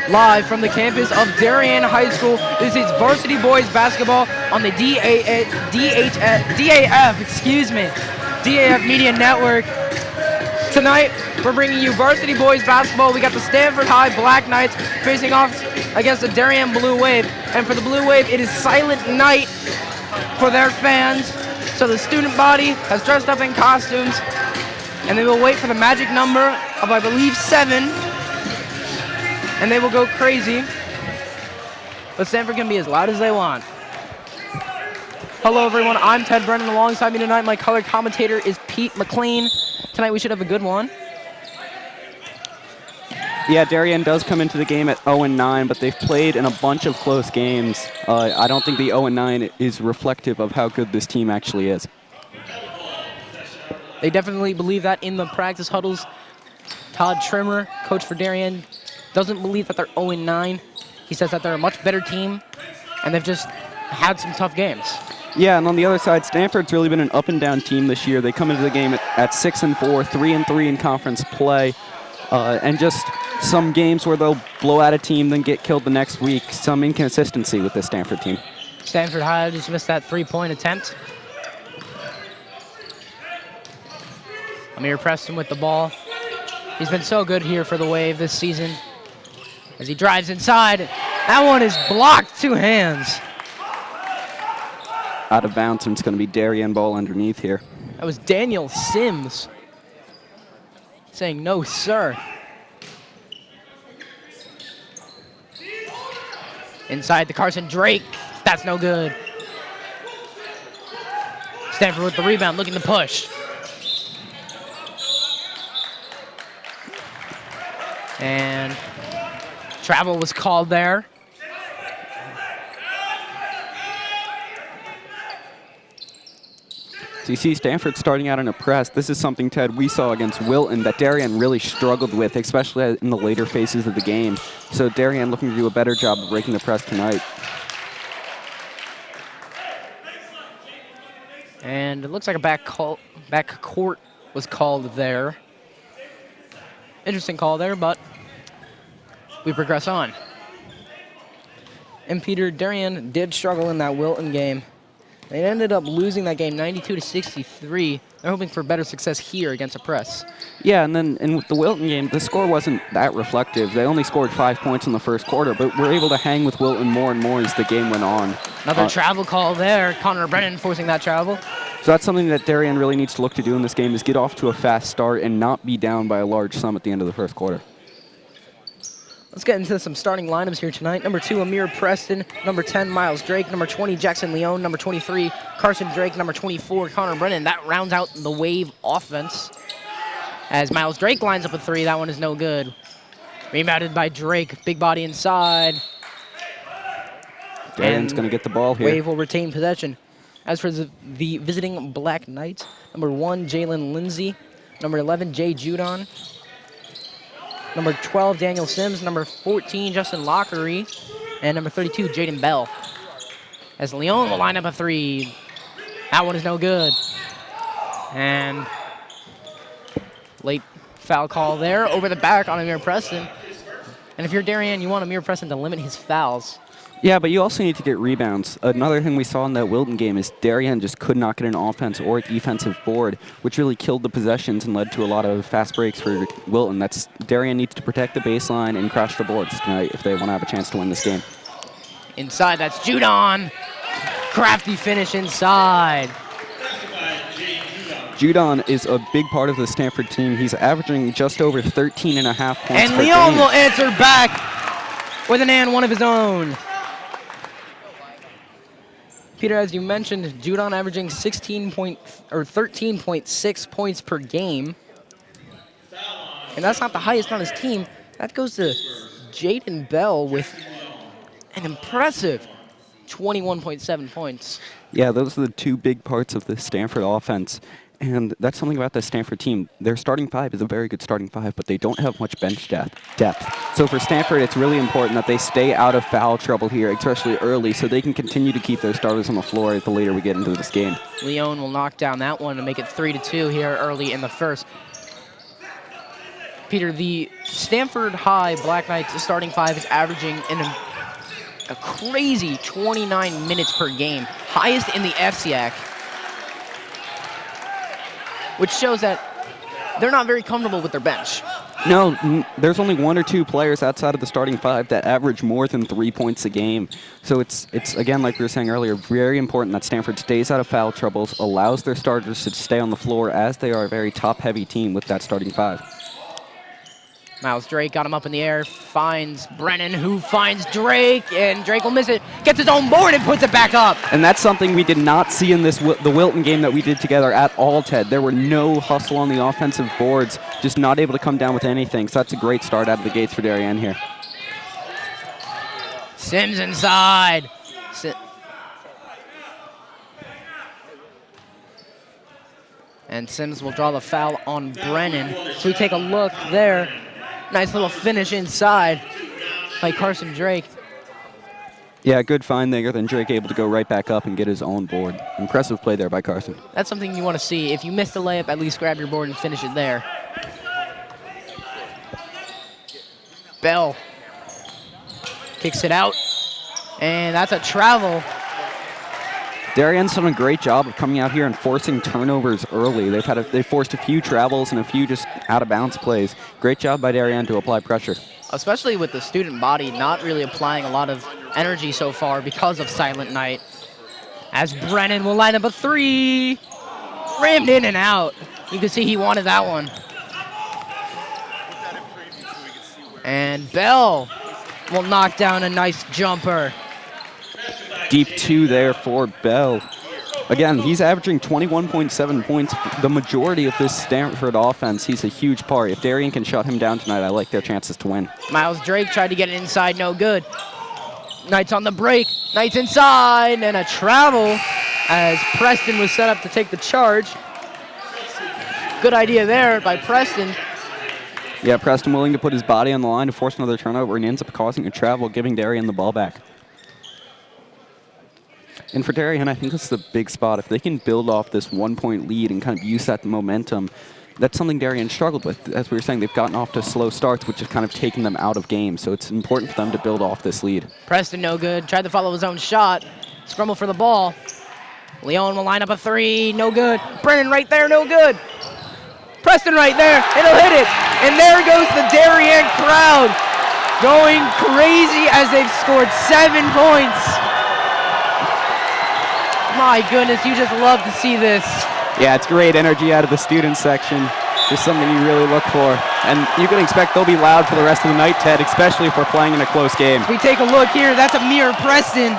Live from the campus of Darien High School, this is Varsity Boys Basketball on the DAF Media Network. Tonight, we're bringing you Varsity Boys Basketball. We got the Stamford High Black Knights facing off against the Darien Blue Wave. And for the Blue Wave, it is silent night for their fans. So the student body has dressed up in costumes, and they will wait for the magic number of, I believe, 7. And they will go crazy. But Stamford can be as loud as they want. Hello, everyone. I'm Ted Brennan. Alongside me tonight, my color commentator is Pete McLean. Tonight, we should have a good one. Yeah, Darien does come into the game at 0-9, but they've played in a bunch of close games. I don't think the 0-9 is reflective of how good this team actually is. They definitely believe that in the practice huddles. Todd Trimmer, coach for Darien, doesn't believe that they're 0-9. He says that they're a much better team, and they've just had some tough games. Yeah, and on the other side, Stanford's really been an up-and-down team this year. They come into the game at 6-4, 3-3 in conference play, and just some games where they'll blow out a team, then get killed the next week. Some inconsistency with this Stanford team. Stanford High just missed that three-point attempt. Amir Preston with the ball. He's been so good here for the Wave this season. As he drives inside, that one is blocked, 2 hands. Out of bounds, and it's going to be Darien ball underneath here. That was Daniel Sims saying, no, sir. Inside to Carson Drake. That's no good. Stanford with the rebound, looking to push. And travel was called there. So you see Stanford starting out in a press. This is something, Ted, we saw against Wilton that Darien really struggled with, especially in the later phases of the game. So Darien looking to do a better job of breaking the press tonight. And it looks like a back court was called there. Interesting call there, but we progress on. And Peter, Darien did struggle in that Wilton game. They ended up losing that game 92-63. They're hoping for better success here against a press. Yeah, and then with the Wilton game, the score wasn't that reflective. They only scored 5 points in the first quarter, but were able to hang with Wilton more and more as the game went on. Another travel call there. Connor Brennan forcing that travel. So that's something that Darien really needs to look to do in this game, is get off to a fast start and not be down by a large sum at the end of the first quarter. Let's get into some starting lineups here tonight. Number 2, Amir Preston. Number 10, Miles Drake. Number 20, Jackson Leone. Number 23, Carson Drake. Number 24, Connor Brennan. That rounds out the Wave offense. As Miles Drake lines up a 3, that one is no good. Rebounded by Drake. Big body inside. Darien's going to get the ball here. Wave will retain possession. As for the visiting Black Knights, number 1, Jalen Lindsay. Number 11, Jay Judon. Number 12, Daniel Sims. Number 14, Justin Lockery. And number 32, Jaden Bell. As Leon will line up a 3. That one is no good. And late foul call there. Over the back on Amir Preston. And if you're Darien, you want Amir Preston to limit his fouls. Yeah, but you also need to get rebounds. Another thing we saw in that Wilton game is Darien just could not get an offense or a defensive board, which really killed the possessions and led to a lot of fast breaks for Wilton. Darien needs to protect the baseline and crash the boards tonight if they want to have a chance to win this game. Inside, that's Judon. Crafty finish inside. Judon is a big part of the Stanford team. He's averaging just over 13.5 points per And Leon will answer back with an and one of his own. Peter, as you mentioned, Judon averaging 13.6 points per game. And that's not the highest on his team. That goes to Jaden Bell with an impressive 21.7 points. Yeah, those are the two big parts of the Stanford offense. And that's something about the Stanford team. Their starting five is a very good starting five, but they don't have much bench depth. So for Stanford, it's really important that they stay out of foul trouble here, especially early, so they can continue to keep their starters on the floor the later we get into this game. Leon will knock down that one to make it 3-2 here early in the first. Peter, the Stanford High Black Knights starting five is averaging a crazy 29 minutes per game, highest in the FCIAC, which shows that they're not very comfortable with their bench. No, there's only one or two players outside of the starting five that average more than 3 points a game. So it's again, like we were saying earlier, very important that Stanford stays out of foul troubles, allows their starters to stay on the floor as they are a very top-heavy team with that starting five. Miles Drake got him up in the air, finds Brennan, who finds Drake, and Drake will miss it, gets his own board and puts it back up. And that's something we did not see in the Wilton game that we did together at all, Ted. There were no hustle on the offensive boards, just not able to come down with anything. So that's a great start out of the gates for Darien here. Sims inside. And Sims will draw the foul on Brennan. So we take a look there. Nice little finish inside by Carson Drake. Yeah, good find there. Then Drake able to go right back up and get his own board. Impressive play there by Carson. That's something you want to see. If you missed the layup, at least grab your board and finish it there. Bell kicks it out, and that's a travel. Darien's done a great job of coming out here and forcing turnovers early. They've forced a few travels and a few just out-of-bounds plays. Great job by Darien to apply pressure. Especially with the student body not really applying a lot of energy so far because of Silent Night. As Brennan will line up a three. Rammed in and out. You can see he wanted that one. And Bell will knock down a nice jumper. Deep two there for Bell. Again, he's averaging 21.7 points. The majority of this Stanford offense, he's a huge part. If Darien can shut him down tonight, I like their chances to win. Miles Drake tried to get it inside, no good. Knights on the break. Knights inside, and a travel as Preston was set up to take the charge. Good idea there by Preston. Yeah, Preston willing to put his body on the line to force another turnover, and he ends up causing a travel, giving Darien the ball back. And for Darien, I think this is a big spot. If they can build off this 1 point lead and kind of use that momentum, that's something Darien struggled with. As we were saying, they've gotten off to slow starts, which has kind of taken them out of games. So it's important for them to build off this lead. Preston no good. Tried to follow his own shot. Scramble for the ball. Leon will line up a three. No good. Brennan right there. No good. Preston right there. It'll hit it. And there goes the Darien crowd going crazy as they've scored 7 points. My goodness, you just love to see this. Yeah, it's great energy out of the student section. Just something you really look for. And you can expect they'll be loud for the rest of the night, Ted, especially if we're playing in a close game. If we take a look here, that's Amir Preston.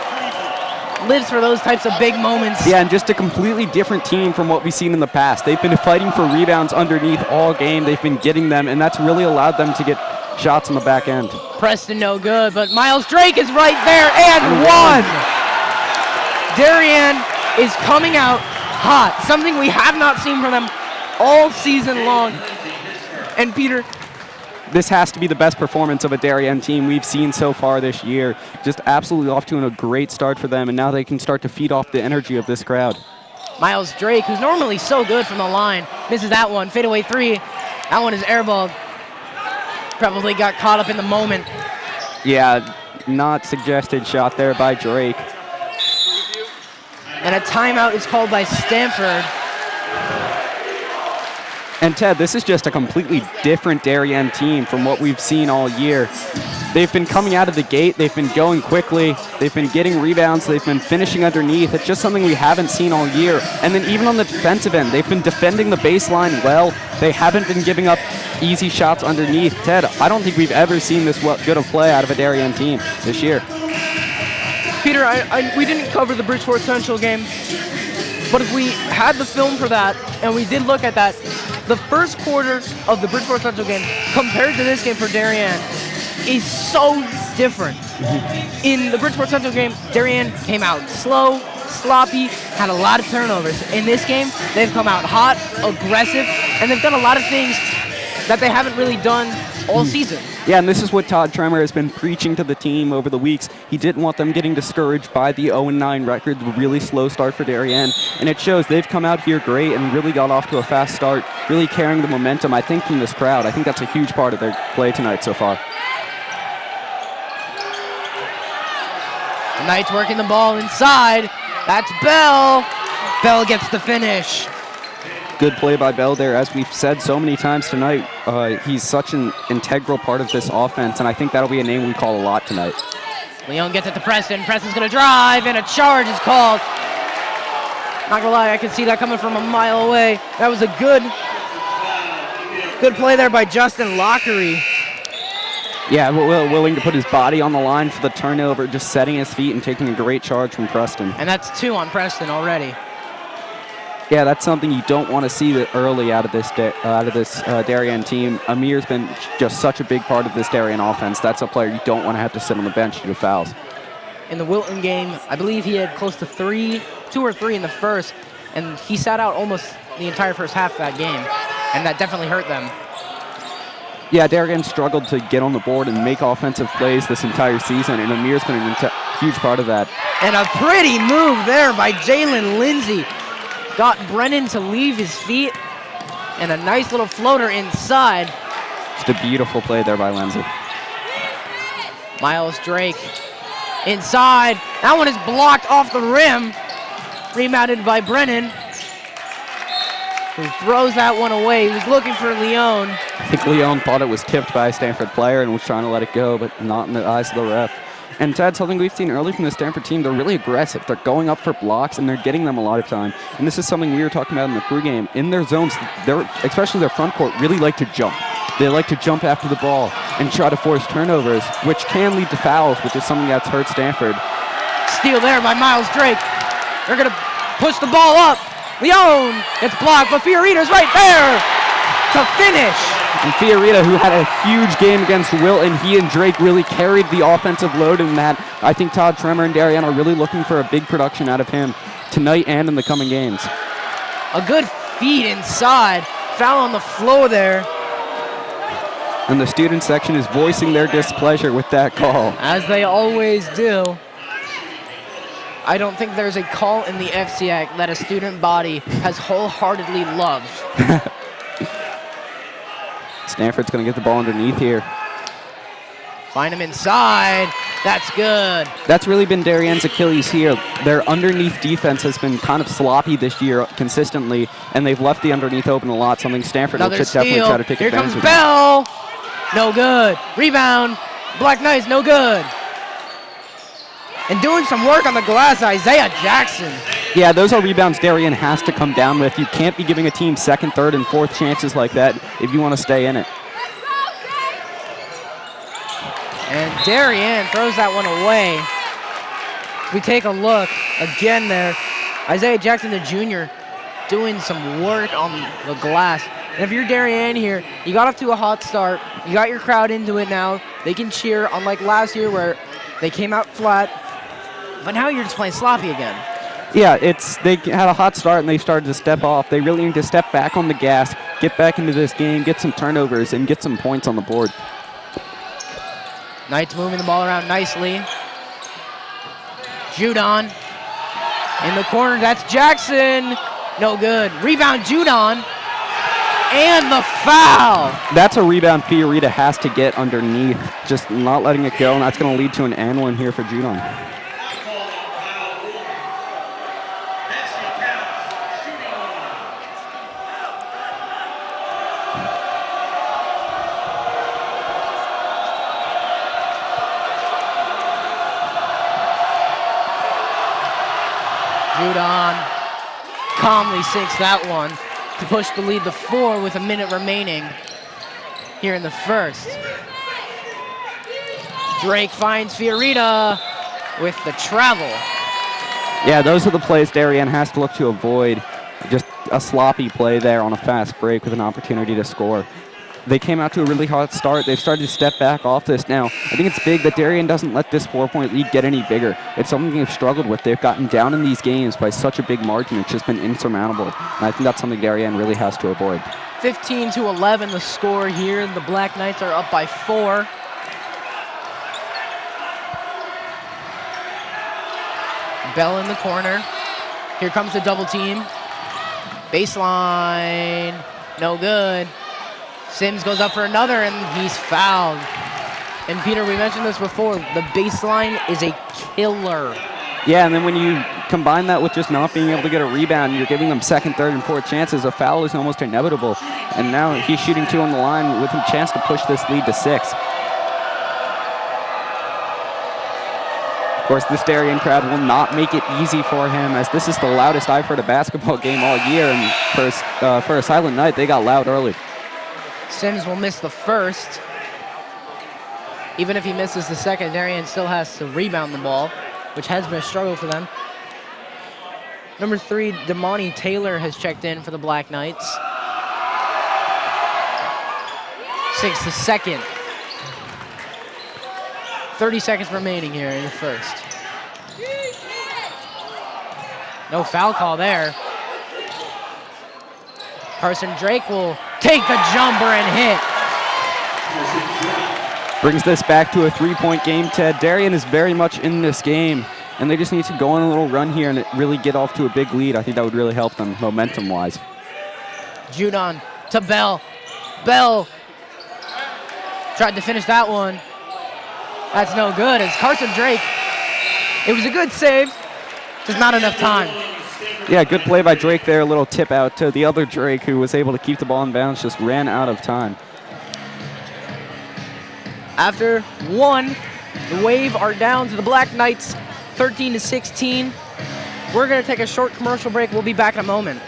Lives for those types of big moments. Yeah, and just a completely different team from what we've seen in the past. They've been fighting for rebounds underneath all game. They've been getting them, and that's really allowed them to get shots on the back end. Preston no good, but Miles Drake is right there and one. Darien is coming out hot, something we have not seen from them all season long. And Peter, this has to be the best performance of a Darien team we've seen so far this year. Just absolutely off to a great start for them, and now they can start to feed off the energy of this crowd. Miles Drake, who's normally so good from the line, misses that one. Fadeaway three. That one is airballed. Probably got caught up in the moment. Yeah, not suggested shot there by Drake. And a timeout is called by Stamford. And Ted, this is just a completely different Darien team from what we've seen all year. They've been coming out of the gate, they've been going quickly, they've been getting rebounds, they've been finishing underneath. It's just something we haven't seen all year. And then even on the defensive end, they've been defending the baseline well. They haven't been giving up easy shots underneath. Ted, I don't think we've ever seen this good of play out of a Darien team this year. Peter, we didn't cover the Bridgeport Central game, but if we had the film for that and we did look at that, The first quarter of the Bridgeport Central game compared to this game for Darien is so different. In the Bridgeport Central game, Darien came out slow, sloppy, had a lot of turnovers. In this game, they've come out hot, aggressive, and they've done a lot of things that they haven't really done all season. Yeah, and this is what Todd Tremor has been preaching to the team over the weeks. He didn't want them getting discouraged by the 0-9 record, the really slow start for Darien, and it shows. They've come out here great and really got off to a fast start, really carrying the momentum, I think, from this crowd. I think that's a huge part of their play tonight so far. The Knights working the ball inside. That's Bell. Bell gets the finish. Good play by Bell there. As we've said so many times tonight, he's such an integral part of this offense, and I think that'll be a name we call a lot tonight. Leon gets it to Preston. Preston's going to drive, and a charge is called. Not going to lie, I could see that coming from a mile away. That was a good play there by Justin Lockery. Yeah, willing to put his body on the line for the turnover, just setting his feet and taking a great charge from Preston. And that's 2 on Preston already. Yeah, that's something you don't want to see that early out of this Darien team. Amir's been just such a big part of this Darien offense. That's a player you don't want to have to sit on the bench due to fouls. In the Wilton game, I believe he had close to 2 or 3 in the first, and he sat out almost the entire first half of that game, and that definitely hurt them. Yeah, Darien struggled to get on the board and make offensive plays this entire season, and Amir's been a huge part of that. And a pretty move there by Jalen Lindsay. Got Brennan to leave his feet, and a nice little floater inside. Just a beautiful play there by Lindsay. Miles Drake inside. That one is blocked off the rim. Rebounded by Brennan, who throws that one away. He was looking for Leon. I think Leon thought it was tipped by a Stanford player and was trying to let it go, but not in the eyes of the ref. And Ted, something we've seen early from the Stanford team, they're really aggressive. They're going up for blocks, and they're getting them a lot of time. And this is something we were talking about in the pregame. In their zones, especially their front court, really like to jump. They like to jump after the ball and try to force turnovers, which can lead to fouls, which is something that's hurt Stanford. Steal there by Miles Drake. They're going to push the ball up. Leon gets blocked, but Fiorita's right there to finish. And Fiorita, who had a huge game against Wilton, he and Drake really carried the offensive load in that. I think Todd Tremor and Darien are really looking for a big production out of him tonight and in the coming games. A good feed inside. Foul on the floor there. And the student section is voicing their displeasure with that call. As they always do. I don't think there's a call in the FCIAC that a student body has wholeheartedly loved. Stanford's going to get the ball underneath here. Find him inside. That's good. That's really been Darien's Achilles here. Their underneath defense has been kind of sloppy this year consistently, and they've left the underneath open a lot, something Stanford will definitely try to take advantage of. Here comes Bell. No good. Rebound. Black Knights, no good. And doing some work on the glass, Isaiah Jackson. Yeah, those are rebounds Darien has to come down with. You can't be giving a team second, third, and fourth chances like that if you want to stay in it. And Darien throws that one away. We take a look again there. Isaiah Jackson, the junior, doing some work on the glass. And if you're Darien here, you got off to a hot start. You got your crowd into it now. They can cheer, unlike last year where they came out flat. But now you're just playing sloppy again. Yeah, they had a hot start and they started to step off. They really need to step back on the gas, get back into this game, get some turnovers, and get some points on the board. Knights moving the ball around nicely. Judon in the corner. That's Jackson. No good. Rebound, Judon. And the foul. That's a rebound Fiorita has to get underneath, just not letting it go, and that's going to lead to an and one here for Judon. Judon calmly sinks that one to push the lead to 4 with a minute remaining here in the first. Drake finds Fiorita with the travel. Yeah, those are the plays Darien has to look to avoid. Just a sloppy play there on a fast break with an opportunity to score. They came out to a really hot start. They've started to step back off this now. I think it's big that Darien doesn't let this 4-point lead get any bigger. It's something they've struggled with. They've gotten down in these games by such a big margin. It's just been insurmountable. And I think that's something Darien really has to avoid. 15-11 the score here. The Black Knights are up by 4. Bell in the corner. Here comes the double team. Baseline. No good. Sims goes up for another, and he's fouled. And Peter, we mentioned this before, the baseline is a killer. Yeah, and then when you combine that with just not being able to get a rebound, you're giving them second, third, and fourth chances. A foul is almost inevitable. And now he's shooting 2 on the line with a chance to push this lead to 6. Of course, this Darien crowd will not make it easy for him, as this is the loudest I've heard a basketball game all year. And for a silent night, they got loud early. Sims will miss the first. Even if he misses the second, Darien still has to rebound the ball, which has been a struggle for them. Number 3, Damani Taylor has checked in for the Black Knights. 6 the second. 30 seconds remaining here in the first. No foul call there. Carson Drake will take the jumper and hit. Brings this back to a 3-point game, Ted. Darien is very much in this game, and they just need to go on a little run here and really get off to a big lead. I think that would really help them momentum-wise. Judon to Bell. Bell tried to finish that one. That's no good. It's Carson Drake. It was a good save, just not enough time. Yeah, good play by Drake there. A little tip out to the other Drake, who was able to keep the ball in bounds, just ran out of time. After 1, the Wave are down to the Black Knights, 13-16. We're going to take a short commercial break. We'll be back in a moment.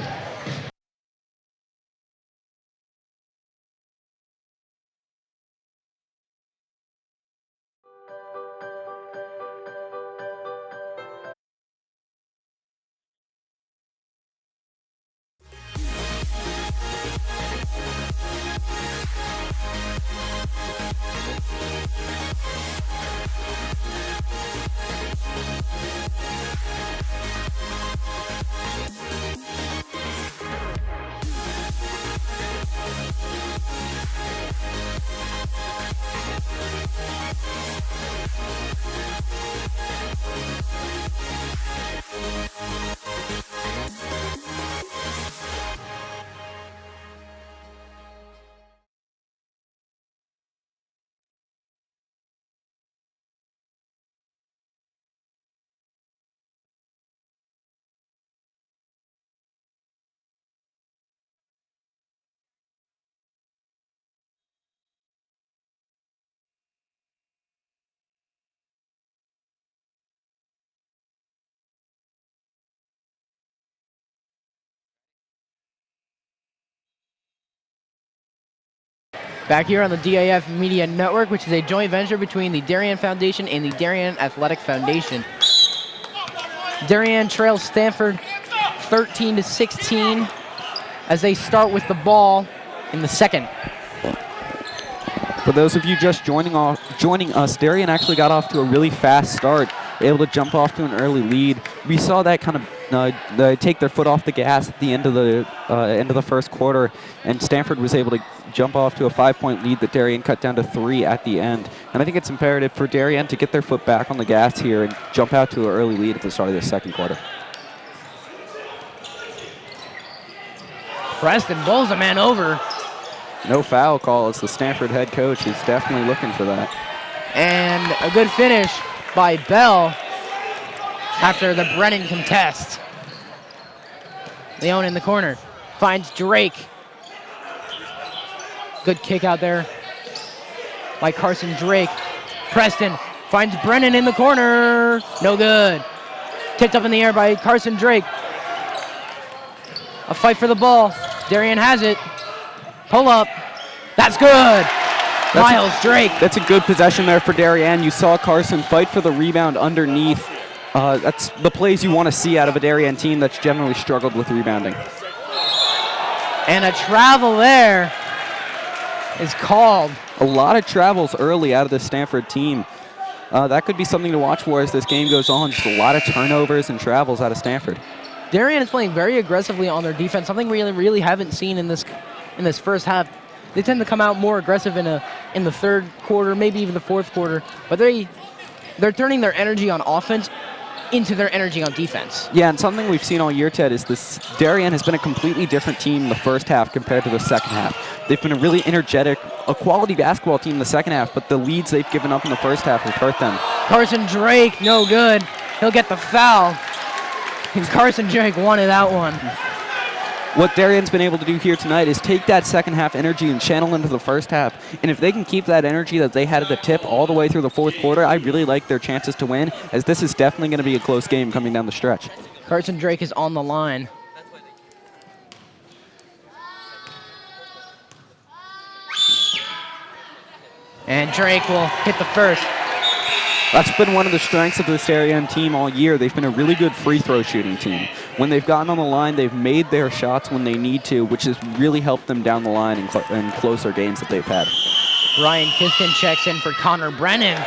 Back here on the DAF Media Network, which is a joint venture between the Darien Foundation and the Darien Athletic Foundation. Darien trails Stamford 13-16 as they start with the ball in the second. For those of you just joining us, Darien actually got off to a really fast start, able to jump off to an early lead. We saw that kind of they take their foot off the gas at the end of the first quarter, and Stamford was able to jump off to a 5-point lead that Darien cut down to 3 at the end. And I think it's imperative for Darien to get their foot back on the gas here and jump out to an early lead at the start of the second quarter. Preston bowls a man over. No foul call. It's the Stamford head coach who's definitely looking for that. And a good finish by Bell after the Brennan contest. Leone in the corner finds Drake. Good kick out there by Carson Drake. Preston finds Brennan in the corner. No good. Tipped up in the air by Carson Drake. A fight for the ball. Darien has it. Pull up. That's good. Miles Drake. That's a good possession there for Darien. You saw Carson fight for the rebound underneath. That's the plays you want to see out of a Darien team that's generally struggled with rebounding. And a travel there is called. A lot of travels early out of the Stamford team. That could be something to watch for as this game goes on. Just a lot of turnovers and travels out of Stamford. Darien is playing very aggressively on their defense, something we really haven't seen in this first half. They tend to come out more aggressive in the third quarter, maybe even the fourth quarter, but they're turning their energy on offense into their energy on defense. Yeah, and something we've seen all year, Ted, is this Darien has been a completely different team in the first half compared to the second half. They've been a really energetic, a quality basketball team in the second half, but the leads they've given up in the first half have hurt them. Carson Drake, no good. He'll get the foul. And Carson Drake wanted that one. What Darien's been able to do here tonight is take that second half energy and channel into the first half. And if they can keep that energy that they had at the tip all the way through the fourth quarter, I really like their chances to win, as this is definitely going to be a close game coming down the stretch. Carson Drake is on the line. And Drake will hit the first. That's been one of the strengths of this Darien team all year. They've been a really good free throw shooting team. When they've gotten on the line, they've made their shots when they need to, which has really helped them down the line in closer games that they've had. Ryan Kiskin checks in for Connor Brennan,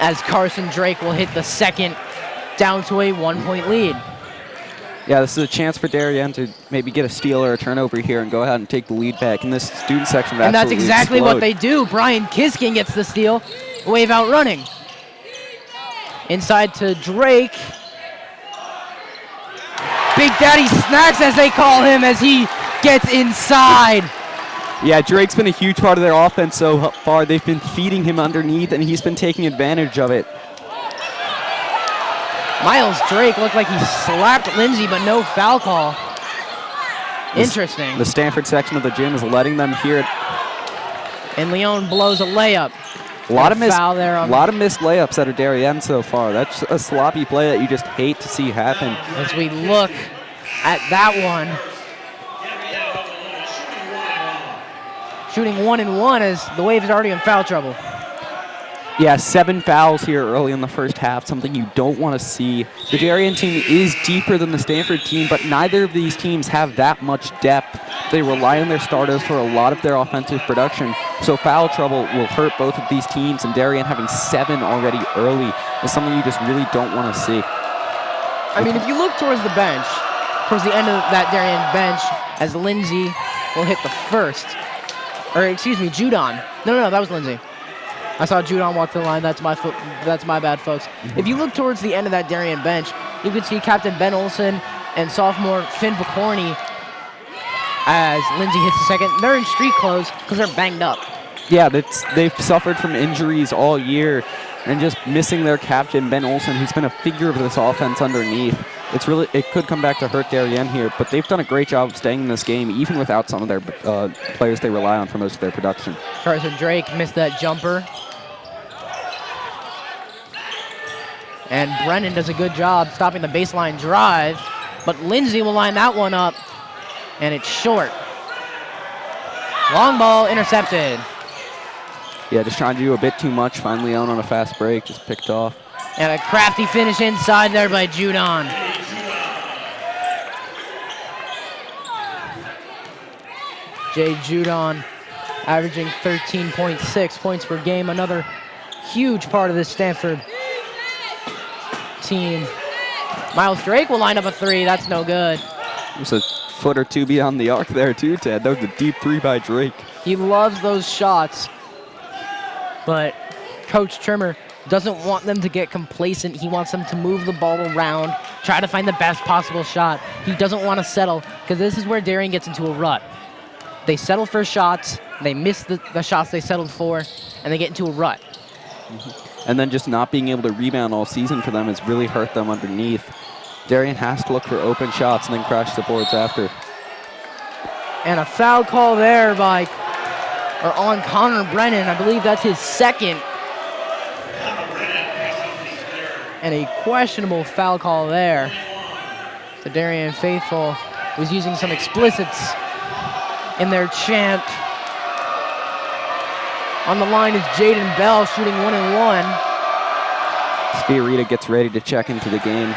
as Carson Drake will hit the second, down to a 1-point lead. Yeah, this is a chance for Darien to maybe get a steal or a turnover here and go ahead and take the lead back. And this student section would and that's absolutely exactly explode. what they do. Brian Kiskin gets the steal, wave out running. Inside to Drake. Big Daddy Snacks, as they call him, as he gets inside. Yeah, Drake's been a huge part of their offense so far. They've been feeding him underneath, and he's been taking advantage of it. Miles Drake looked like he slapped Lindsay, but no foul call. Interesting. The Stamford section of the gym is letting them hear it. And Leon blows a layup. A lot of missed layups out of Darien so far. That's a sloppy play that you just hate to see happen. As we look at that one. Shooting 1-1 as the Wave is already in foul trouble. Yeah, 7 fouls here early in the first half, something you don't want to see. The Darien team is deeper than the Stamford team, but neither of these teams have that much depth. They rely on their starters for a lot of their offensive production, so foul trouble will hurt both of these teams, and Darien having 7 already early is something you just really don't want to see. I mean, if you look towards the bench, towards the end of that Darien bench, as Lindsay will hit the first, or excuse me, Judon. No, that was Lindsay. I saw Judon walk to the line. That's my bad, folks. If you look towards the end of that Darien bench, you can see Captain Ben Olson and sophomore Finn Picorni as Lindsay hits the second. They're in street clothes because they're banged up. Yeah, they've suffered from injuries all year and just missing their captain, Ben Olson, who's been a figure of this offense underneath. It could come back to hurt Darien here, but they've done a great job of staying in this game, even without some of their players they rely on for most of their production. Carson Drake missed that jumper. And Brennan does a good job stopping the baseline drive, but Lindsay will line that one up, and it's short. Long ball intercepted. Yeah, just trying to do a bit too much. Find Leon on a fast break, just picked off. And a crafty finish inside there by Judon. Jay Judon averaging 13.6 points per game. Another huge part of this Stamford team. Miles Drake will line up a 3. That's no good. There's a foot or two beyond the arc there too, Ted. That was a deep 3 by Drake. He loves those shots, but Coach Trimmer doesn't want them to get complacent. He wants them to move the ball around, try to find the best possible shot. He doesn't want to settle, because this is where Darien gets into a rut. They settle for shots, they miss the shots they settled for, and they get into a rut. And then just not being able to rebound all season for them has really hurt them underneath. Darien has to look for open shots and then crash the boards after. And a foul call there on Connor Brennan. I believe that's his second. And a questionable foul call there. The Darien faithful was using some explicits in their chant. On the line is Jaden Bell shooting 1-1. Sfiorita gets ready to check into the game.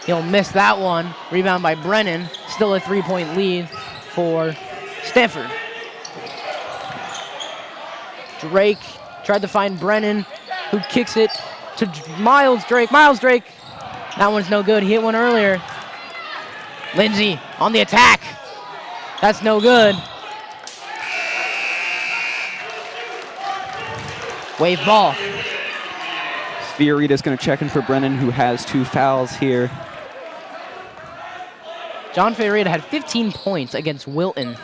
He'll miss that one. Rebound by Brennan. Still a 3-point lead for Stamford. Drake tried to find Brennan, who kicks it to Miles Drake. Miles Drake. That one's no good. He hit one earlier. Lindsay on the attack. That's no good. Wave ball. Fiorita's going to check in for Brennan, who has 2 fouls here. John Fiorita had 15 points against Wilton.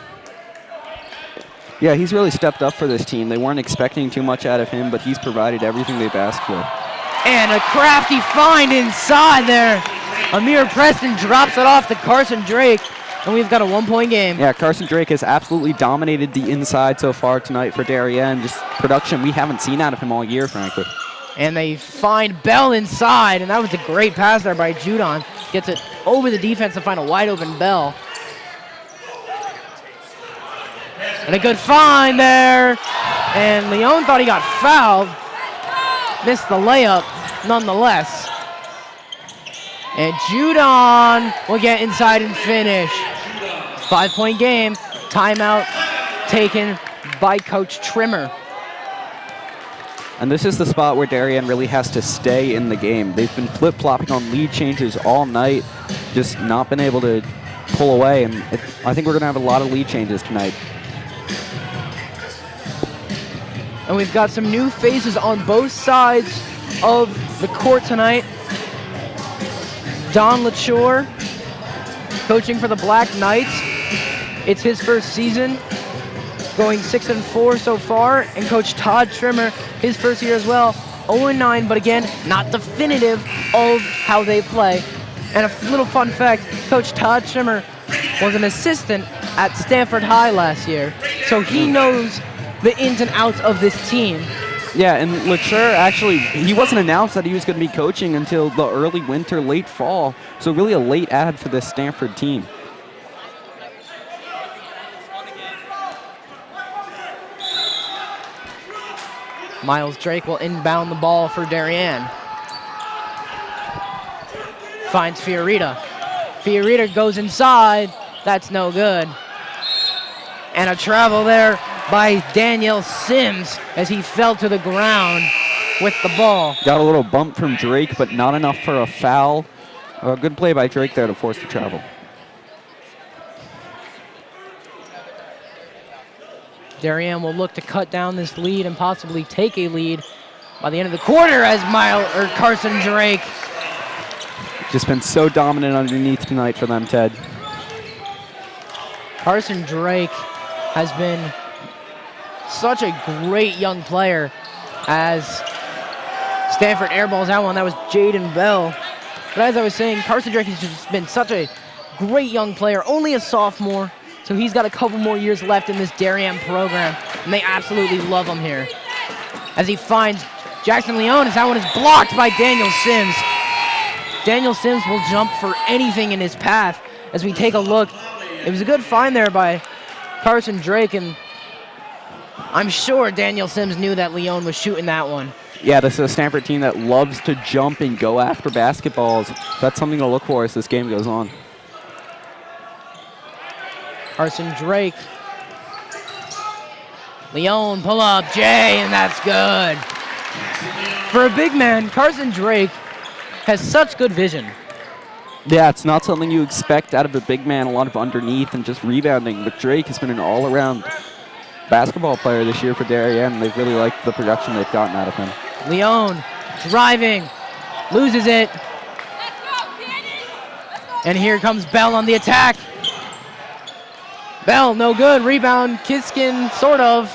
Yeah, he's really stepped up for this team. They weren't expecting too much out of him, but he's provided everything they've asked for. And a crafty find inside there. Amir Preston drops it off to Carson Drake, and we've got a 1-point game. Yeah, Carson Drake has absolutely dominated the inside so far tonight for Darien. Just production we haven't seen out of him all year, frankly. And they find Bell inside, and that was a great pass there by Judon. Gets it over the defense to find a wide open Bell. And a good find there. And Leon thought he got fouled. Missed the layup nonetheless. And Judon will get inside and finish. 5-point game. Timeout taken by Coach Trimmer. And this is the spot where Darien really has to stay in the game. They've been flip-flopping on lead changes all night, just not been able to pull away. And I think we're going to have a lot of lead changes tonight. And we've got some new faces on both sides of the court tonight. Don LaChore, coaching for the Black Knights. It's his first season, going 6-4 so far. And Coach Todd Trimmer, his first year as well, 0-9, but again, not definitive of how they play. And a little fun fact, Coach Todd Trimmer was an assistant at Stamford High last year, so he knows the ins and outs of this team. Yeah, and LaChore actually, he wasn't announced that he was going to be coaching until the early winter, late fall. So really a late ad for this Stamford team. Miles Drake will inbound the ball for Darien. Finds Fiorita. Fiorita goes inside. That's no good. And a travel there by Daniel Sims as he fell to the ground with the ball. Got a little bump from Drake, but not enough for a foul. A good play by Drake there to force the travel. Darien will look to cut down this lead and possibly take a lead by the end of the quarter as Carson Drake. Just been so dominant underneath tonight for them, Ted. Carson Drake has been such a great young player as Stanford airballs that one. That was Jaden Bell. But as I was saying, Carson Drake has just been such a great young player, only a sophomore, so he's got a couple more years left in this Darien program, and they absolutely love him here. As he finds Jackson Leon, as that one is blocked by Daniel Sims. Daniel Sims will jump for anything in his path. As we take a look, it was a good find there by Carson Drake, and I'm sure Daniel Sims knew that Leon was shooting that one. Yeah, this is a Stanford team that loves to jump and go after basketballs. That's something to look for as this game goes on. Carson Drake. Leon, pull up, Jay, and that's good. For a big man, Carson Drake has such good vision. Yeah, it's not something you expect out of a big man, a lot of underneath and just rebounding, but Drake has been an all-around basketball player this year for Darien. They've really liked the production they've gotten out of him. Leon driving, loses it. And here comes Bell on the attack. Bell, no good. Rebound, Kiskin, sort of.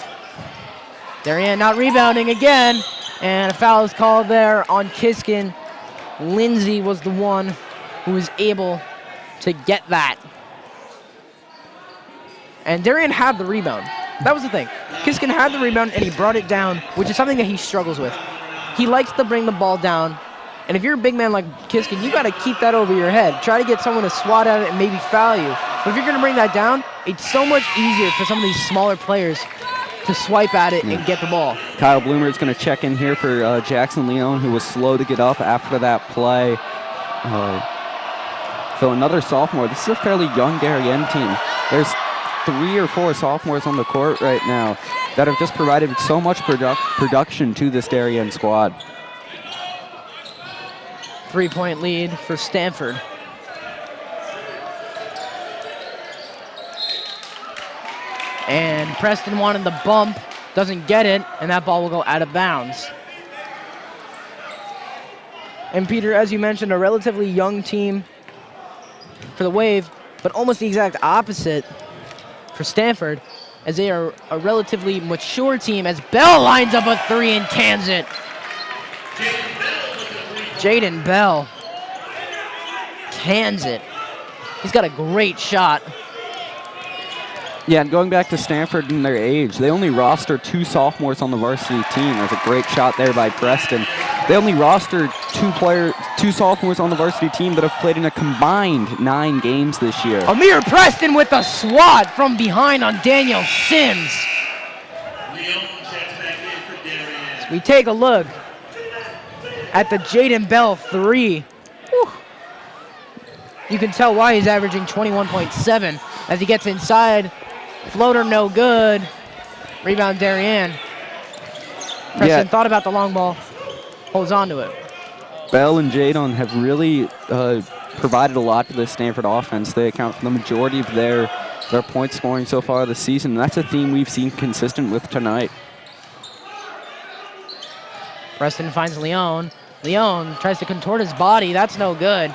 Darien not rebounding again. And a foul is called there on Kiskin. Lindsay was the one who was able to get that. And Darien had the rebound. That was the thing. Kiskin had the rebound and he brought it down, which is something that he struggles with. He likes to bring the ball down. And if you're a big man like Kiskin, you got to keep that over your head. Try to get someone to swat at it and maybe foul you. But if you're going to bring that down, it's so much easier for some of these smaller players to swipe at it and get the ball. Kyle Bloomer is going to check in here for Jackson Leon, who was slow to get up after that play. So another sophomore. This is a fairly young Darien team. There's 3 or 4 sophomores on the court right now that have just provided so much production to this Darien squad. 3-point lead for Stamford. And Preston wanted the bump, doesn't get it, and that ball will go out of bounds. And Peter, as you mentioned, a relatively young team for the Wave, but almost the exact opposite for Stamford, as they are a relatively mature team, as Bell lines up a 3 and cans it. Jaden Bell cans it. He's got a great shot. Yeah, and going back to Stamford and their age, they only roster 2 sophomores on the varsity team. There's a great shot there by Preston. They only roster 2 sophomores on the varsity team that have played in a combined 9 games this year. Amir Preston with a swat from behind on Daniel Sims. So we take a look at the Jaden Bell 3. Whew. You can tell why he's averaging 21.7 as he gets inside. Floater no good. Rebound Darien. Preston thought about the long ball. Holds on to it. Bell and Jadon have really provided a lot to the Stanford offense. They account for the majority of their point scoring so far this season. And that's a theme we've seen consistent with tonight. Preston finds Leon. Leon tries to contort his body. That's no good.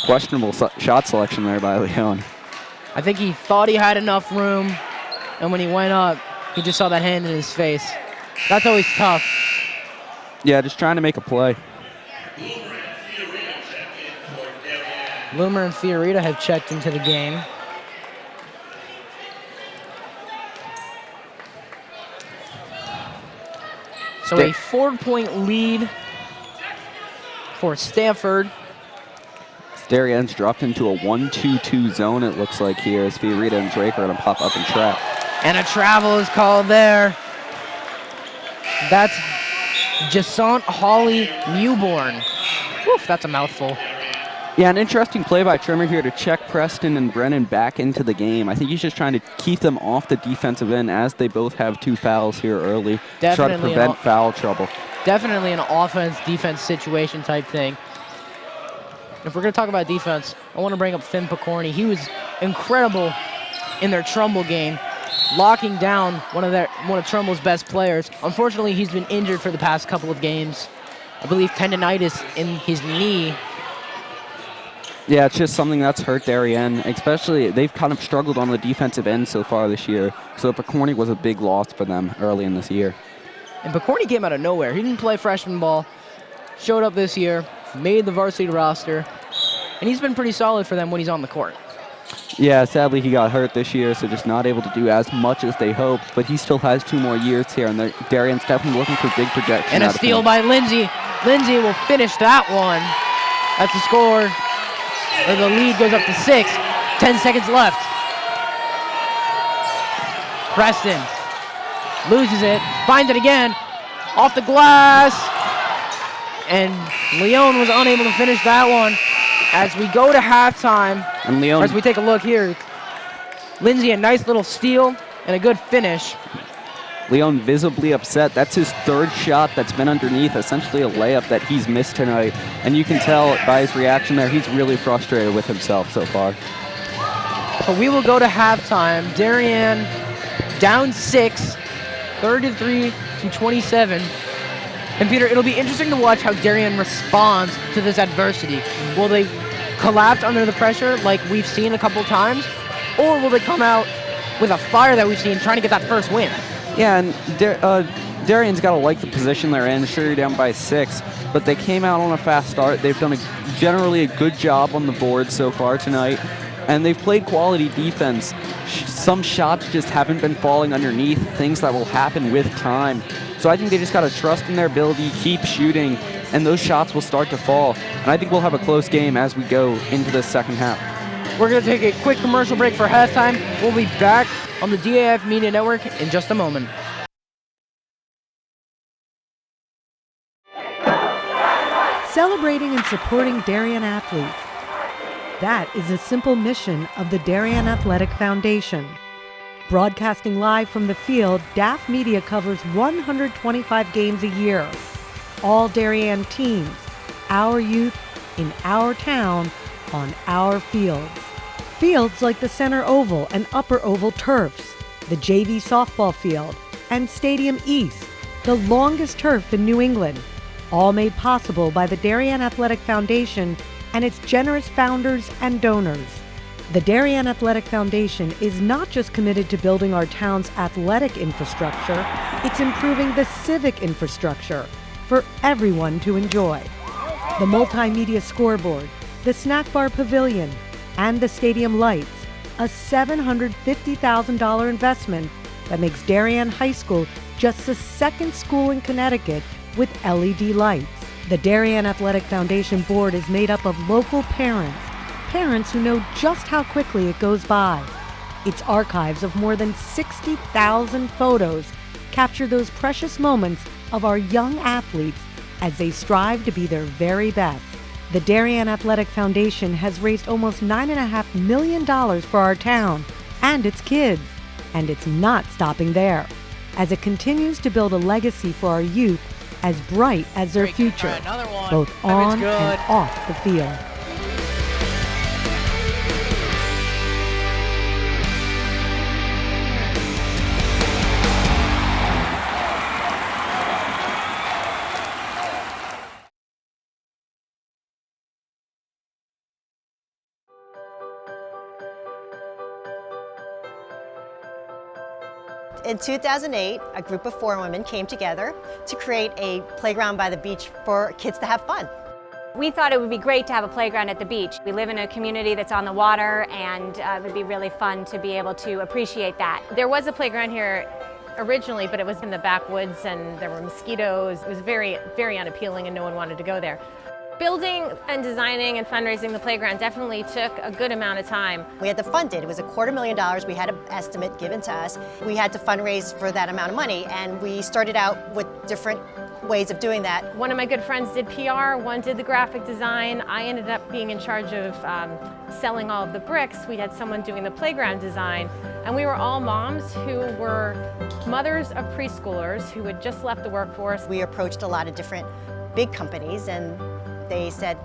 Questionable shot selection there by Leon. I think he thought he had enough room, and when he went up, he just saw that hand in his face. That's always tough. Yeah, just trying to make a play. Loomer and Fiorita have checked into the game. So a 4-point lead for Stamford. Darien's dropped into a 1-2-2 zone, it looks like here, as Fiorita and Drake are going to pop up and trap. And a travel is called there. That's Jasont Hawley Newborn. Oof, that's a mouthful. Yeah, an interesting play by Trimmer here to check Preston and Brennan back into the game. I think he's just trying to keep them off the defensive end as they both have 2 fouls here early. Try to prevent foul trouble. Definitely an offense-defense situation type thing. If we're going to talk about defense, I want to bring up Finn Picorni. He was incredible in their Trumbull game, locking down one of Trumbull's best players. Unfortunately, he's been injured for the past couple of games. I believe tendonitis in his knee. Yeah, it's just something that's hurt Darien. Especially, they've kind of struggled on the defensive end so far this year. So Picorni was a big loss for them early in this year. And Picorni came out of nowhere. He didn't play freshman ball. Showed up this year, made the varsity roster, and he's been pretty solid for them when he's on the court. Yeah, sadly he got hurt this year, so just not able to do as much as they hoped, but he still has 2 more years here, and Darien's definitely looking for big projection. And a steal by Lindsay. Lindsay will finish that one. That's the score, or the lead goes up to 6. 10 seconds left. Preston loses it, finds it again, off the glass. And Leon was unable to finish that one. As we go to halftime, and Leon, as we take a look here, Lindsay, a nice little steal and a good finish. Leon visibly upset. That's his 3rd shot that's been underneath, essentially a layup that he's missed tonight. And you can tell by his reaction there, he's really frustrated with himself so far. So we will go to halftime. Darien down 6, 33 to 27. And Peter, it'll be interesting to watch how Darien responds to this adversity. Will they collapse under the pressure like we've seen a couple times? Or will they come out with a fire that we've seen trying to get that first win? Yeah, and Darien's got to like the position they're in. Sure, you're down by 6, but they came out on a fast start. They've done generally a good job on the board so far tonight, and they've played quality defense. Some shots just haven't been falling underneath, things that will happen with time. So I think they just got to trust in their ability, keep shooting, and those shots will start to fall. And I think we'll have a close game as we go into the second half. We're going to take a quick commercial break for halftime. We'll be back on the DAF Media Network in just a moment. Celebrating and supporting Darien athletes. That is the simple mission of the Darien Athletic Foundation. Broadcasting live from the field, DAF Media covers 125 games a year. All Darien teams, our youth, in our town, on our fields. Fields like the Center Oval and Upper Oval turfs, the JV softball field, and Stadium East, the longest turf in New England, all made possible by the Darien Athletic Foundation and its generous founders and donors. The Darien Athletic Foundation is not just committed to building our town's athletic infrastructure, it's improving the civic infrastructure for everyone to enjoy. The multimedia scoreboard, the snack bar pavilion, and the stadium lights, a $750,000 investment that makes Darien High School just the second school in Connecticut with LED lights. The Darien Athletic Foundation board is made up of local parents who know just how quickly it goes by. Its archives of more than 60,000 photos capture those precious moments of our young athletes as they strive to be their very best. The Darien Athletic Foundation has raised almost $9.5 million for our town and its kids, and it's not stopping there, as it continues to build a legacy for our youth as bright as their future, both on and off the field. In 2008, a group of 4 women came together to create a playground by the beach for kids to have fun. We thought it would be great to have a playground at the beach. We live in a community that's on the water, and it would be really fun to be able to appreciate that. There was a playground here originally, but it was in the backwoods and there were mosquitoes. It was very, very unappealing and no one wanted to go there. Building and designing and fundraising the playground definitely took a good amount of time. We had to fund it. It was $250,000. We had an estimate given to us. We had to fundraise for that amount of money, and we started out with different ways of doing that. One of my good friends did PR, one did the graphic design. I ended up being in charge of selling all of the bricks. We had someone doing the playground design, and we were all moms who were mothers of preschoolers who had just left the workforce. We approached a lot of different big companies, and they said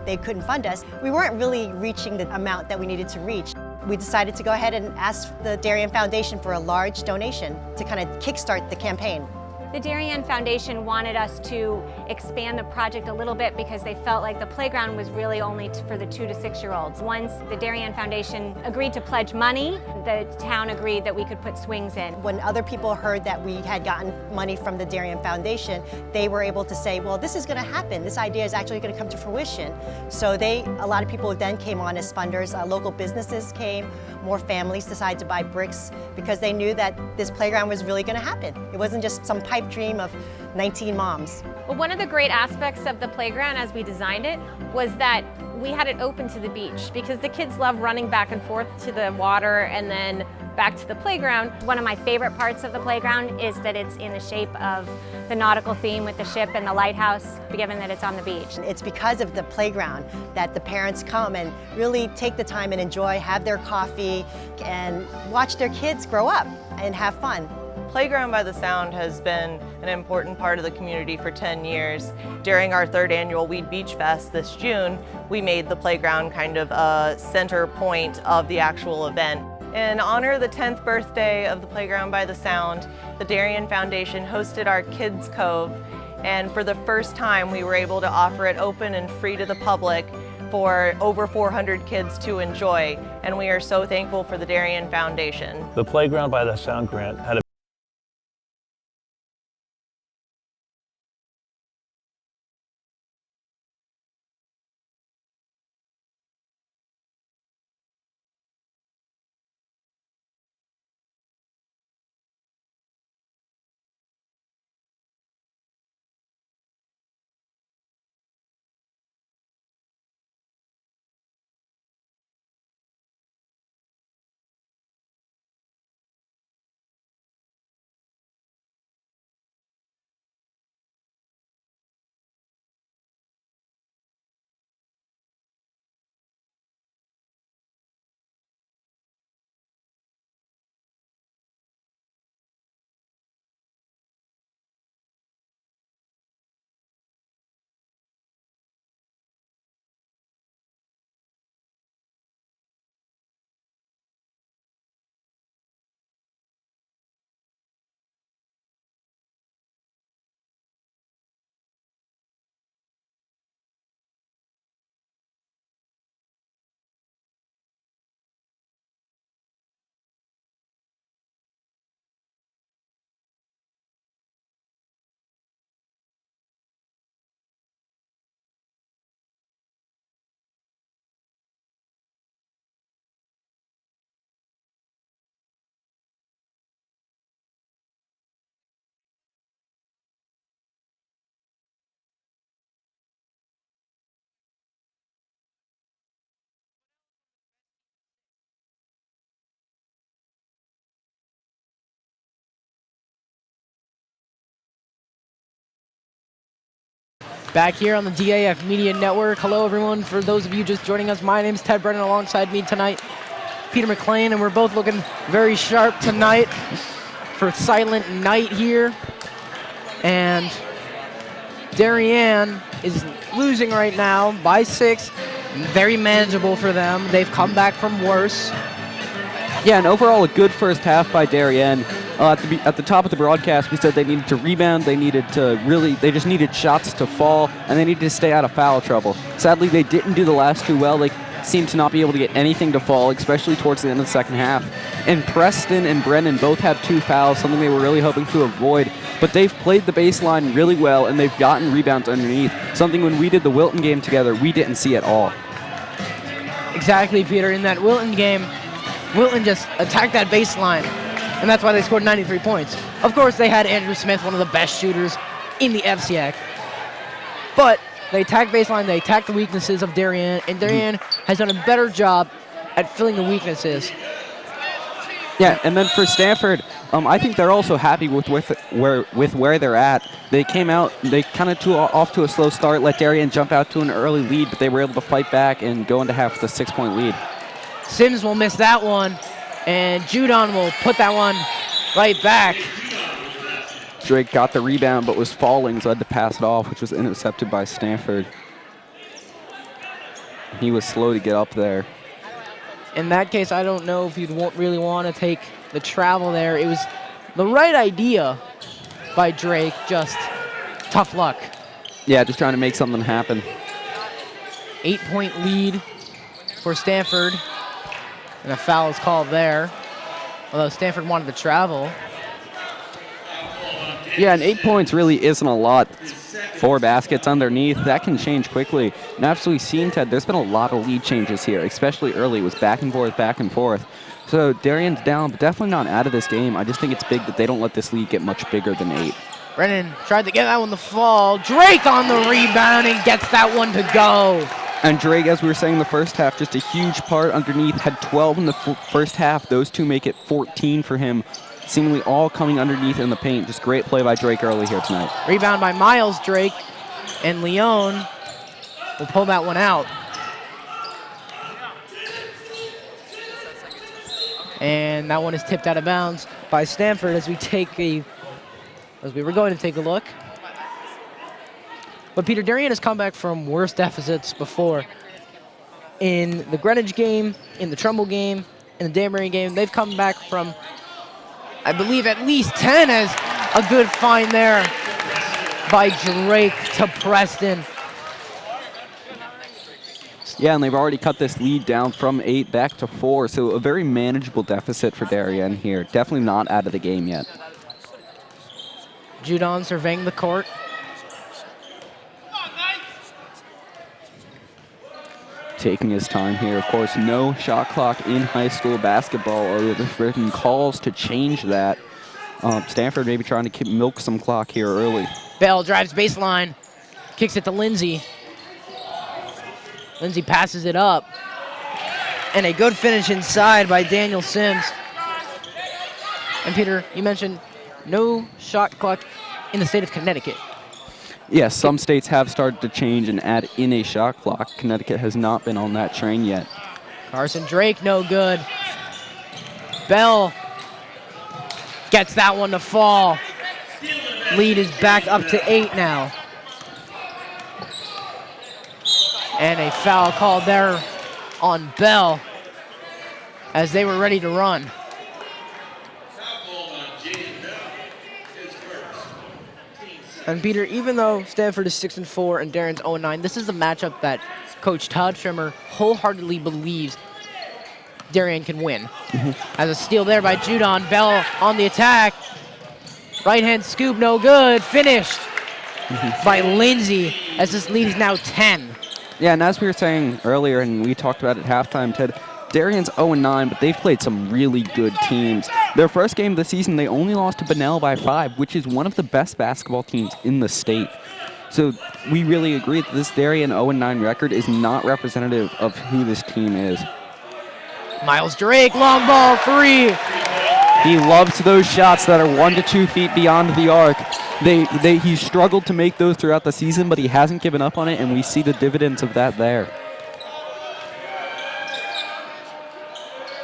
they couldn't fund us. We weren't really reaching the amount that we needed to reach. We decided to go ahead and ask the Darien Foundation for a large donation to kind of kickstart the campaign. The Darien Foundation wanted us to expand the project a little bit because they felt like the playground was really only for the 2 to 6-year-olds. Once the Darien Foundation agreed to pledge money, the town agreed that we could put swings in. When other people heard that we had gotten money from the Darien Foundation, they were able to say, well, this is going to happen. This idea is actually going to come to fruition. So a lot of people then came on as funders. Local businesses came. More families decided to buy bricks because they knew that this playground was really going to happen. It wasn't just some pipe dream of 19 moms. Well, one of the great aspects of the playground as we designed it was that we had it open to the beach because the kids love running back and forth to the water and then back to the playground. One of my favorite parts of the playground is that it's in the shape of the nautical theme with the ship and the lighthouse, given that it's on the beach. It's because of the playground that the parents come and really take the time and enjoy, have their coffee, and watch their kids grow up and have fun. Playground by the Sound has been an important part of the community for 10 years. During our 3rd annual Weed Beach Fest this June, we made the playground kind of a center point of the actual event. In honor of the 10th birthday of the Playground by the Sound, the Darien Foundation hosted our Kids Cove, and for the first time we were able to offer it open and free to the public for over 400 kids to enjoy, and we are so thankful for the Darien Foundation. The Playground by the Sound grant had a Back here on the DAF Media Network. Hello, everyone. For those of you just joining us, my name's Ted Brennan. Alongside me tonight, Peter McLean, and we're both looking very sharp tonight for Silent Night here. And Darien is losing right now by 6. Very manageable for them. They've come back from worse. Yeah, and overall a good first half by Darien. At the top of the broadcast, we said they needed to rebound, they just needed shots to fall, and they needed to stay out of foul trouble. Sadly, they didn't do the last two well. They seemed to not be able to get anything to fall, especially towards the end of the second half. And Preston and Brennan both have 2 fouls, something they were really hoping to avoid. But they've played the baseline really well, and they've gotten rebounds underneath, something when we did the Wilton game together, we didn't see at all. Exactly, Peter. In that Wilton game, Wilton just attacked that baseline, and that's why they scored 93 points. Of course, they had Andrew Smith, one of the best shooters in the FCIAC. But they attacked baseline, they attacked the weaknesses of Darien, and Darien has done a better job at filling the weaknesses. Yeah, and then for Stamford, I think they're also happy with where they're at. They came out, they kind of off to a slow start, let Darien jump out to an early lead, but they were able to fight back and go into half with a 6-point lead. Sims will miss that one, and Judon will put that one right back. Drake got the rebound but was falling, so had to pass it off, which was intercepted by Stamford. He was slow to get up there. In that case, I don't know if you'd really want to take the travel there. It was the right idea by Drake, just tough luck. Yeah, just trying to make something happen. 8-point lead for Stamford, and a foul is called there, although Stamford wanted to travel. Yeah, and 8 points really isn't a lot. 4 baskets underneath, that can change quickly. And absolutely seen, Ted, there's been a lot of lead changes here, especially early. It was back and forth, back and forth. So Darien's down, but definitely not out of this game. I just think it's big that they don't let this lead get much bigger than 8. Brennan tried to get that one to fall. Drake on the rebound and gets that one to go. And Drake, as we were saying in the first half, just a huge part underneath, had 12 in the first half. Those two make it 14 for him, seemingly all coming underneath in the paint. Just great play by Drake early here tonight. Rebound by Miles Drake, and Leon will pull that one out. And that one is tipped out of bounds by Stamford as we were going to take a look. But Peter, Darien has come back from worse deficits before. In the Greenwich game, in the Trumbull game, in the Danbury game, they've come back from, I believe, at least 10 as a good find there by Drake to Preston. Yeah, and they've already cut this lead down from 8 back to 4, so a very manageable deficit for Darien here. Definitely not out of the game yet. Judon surveying the court. Taking his time here. Of course, no shot clock in high school basketball, although there's written calls to change that. Stanford maybe trying to milk some clock here early. Bell drives baseline, kicks it to Lindsay. Lindsay passes it up. And a good finish inside by Daniel Sims. And Peter, you mentioned no shot clock in the state of Connecticut. Yes, some states have started to change and add in a shot clock. Connecticut has not been on that train yet. Carson Drake, no good. Bell gets that one to fall. Lead is back up to 8 now. And a foul called there on Bell as they were ready to run. And Peter, even though Stanford is 6-4 and Darien's 0-9, this is a matchup that Coach Todd Trimmer wholeheartedly believes Darien can win. As a steal there by Judon. Bell on the attack. Right hand scoop, no good. Finished by Lindsay as this lead is now 10. Yeah, and as we were saying earlier, and we talked about it at halftime, Ted, Darien's 0-9, but they've played some really good teams. Their first game of the season, they only lost to Bunnell by 5, which is one of the best basketball teams in the state. So we really agree that this Darien 0-9 record is not representative of who this team is. Miles Drake, long ball, 3. He loves those shots that are 1 to 2 feet beyond the arc. He struggled to make those throughout the season, but he hasn't given up on it, and we see the dividends of that there.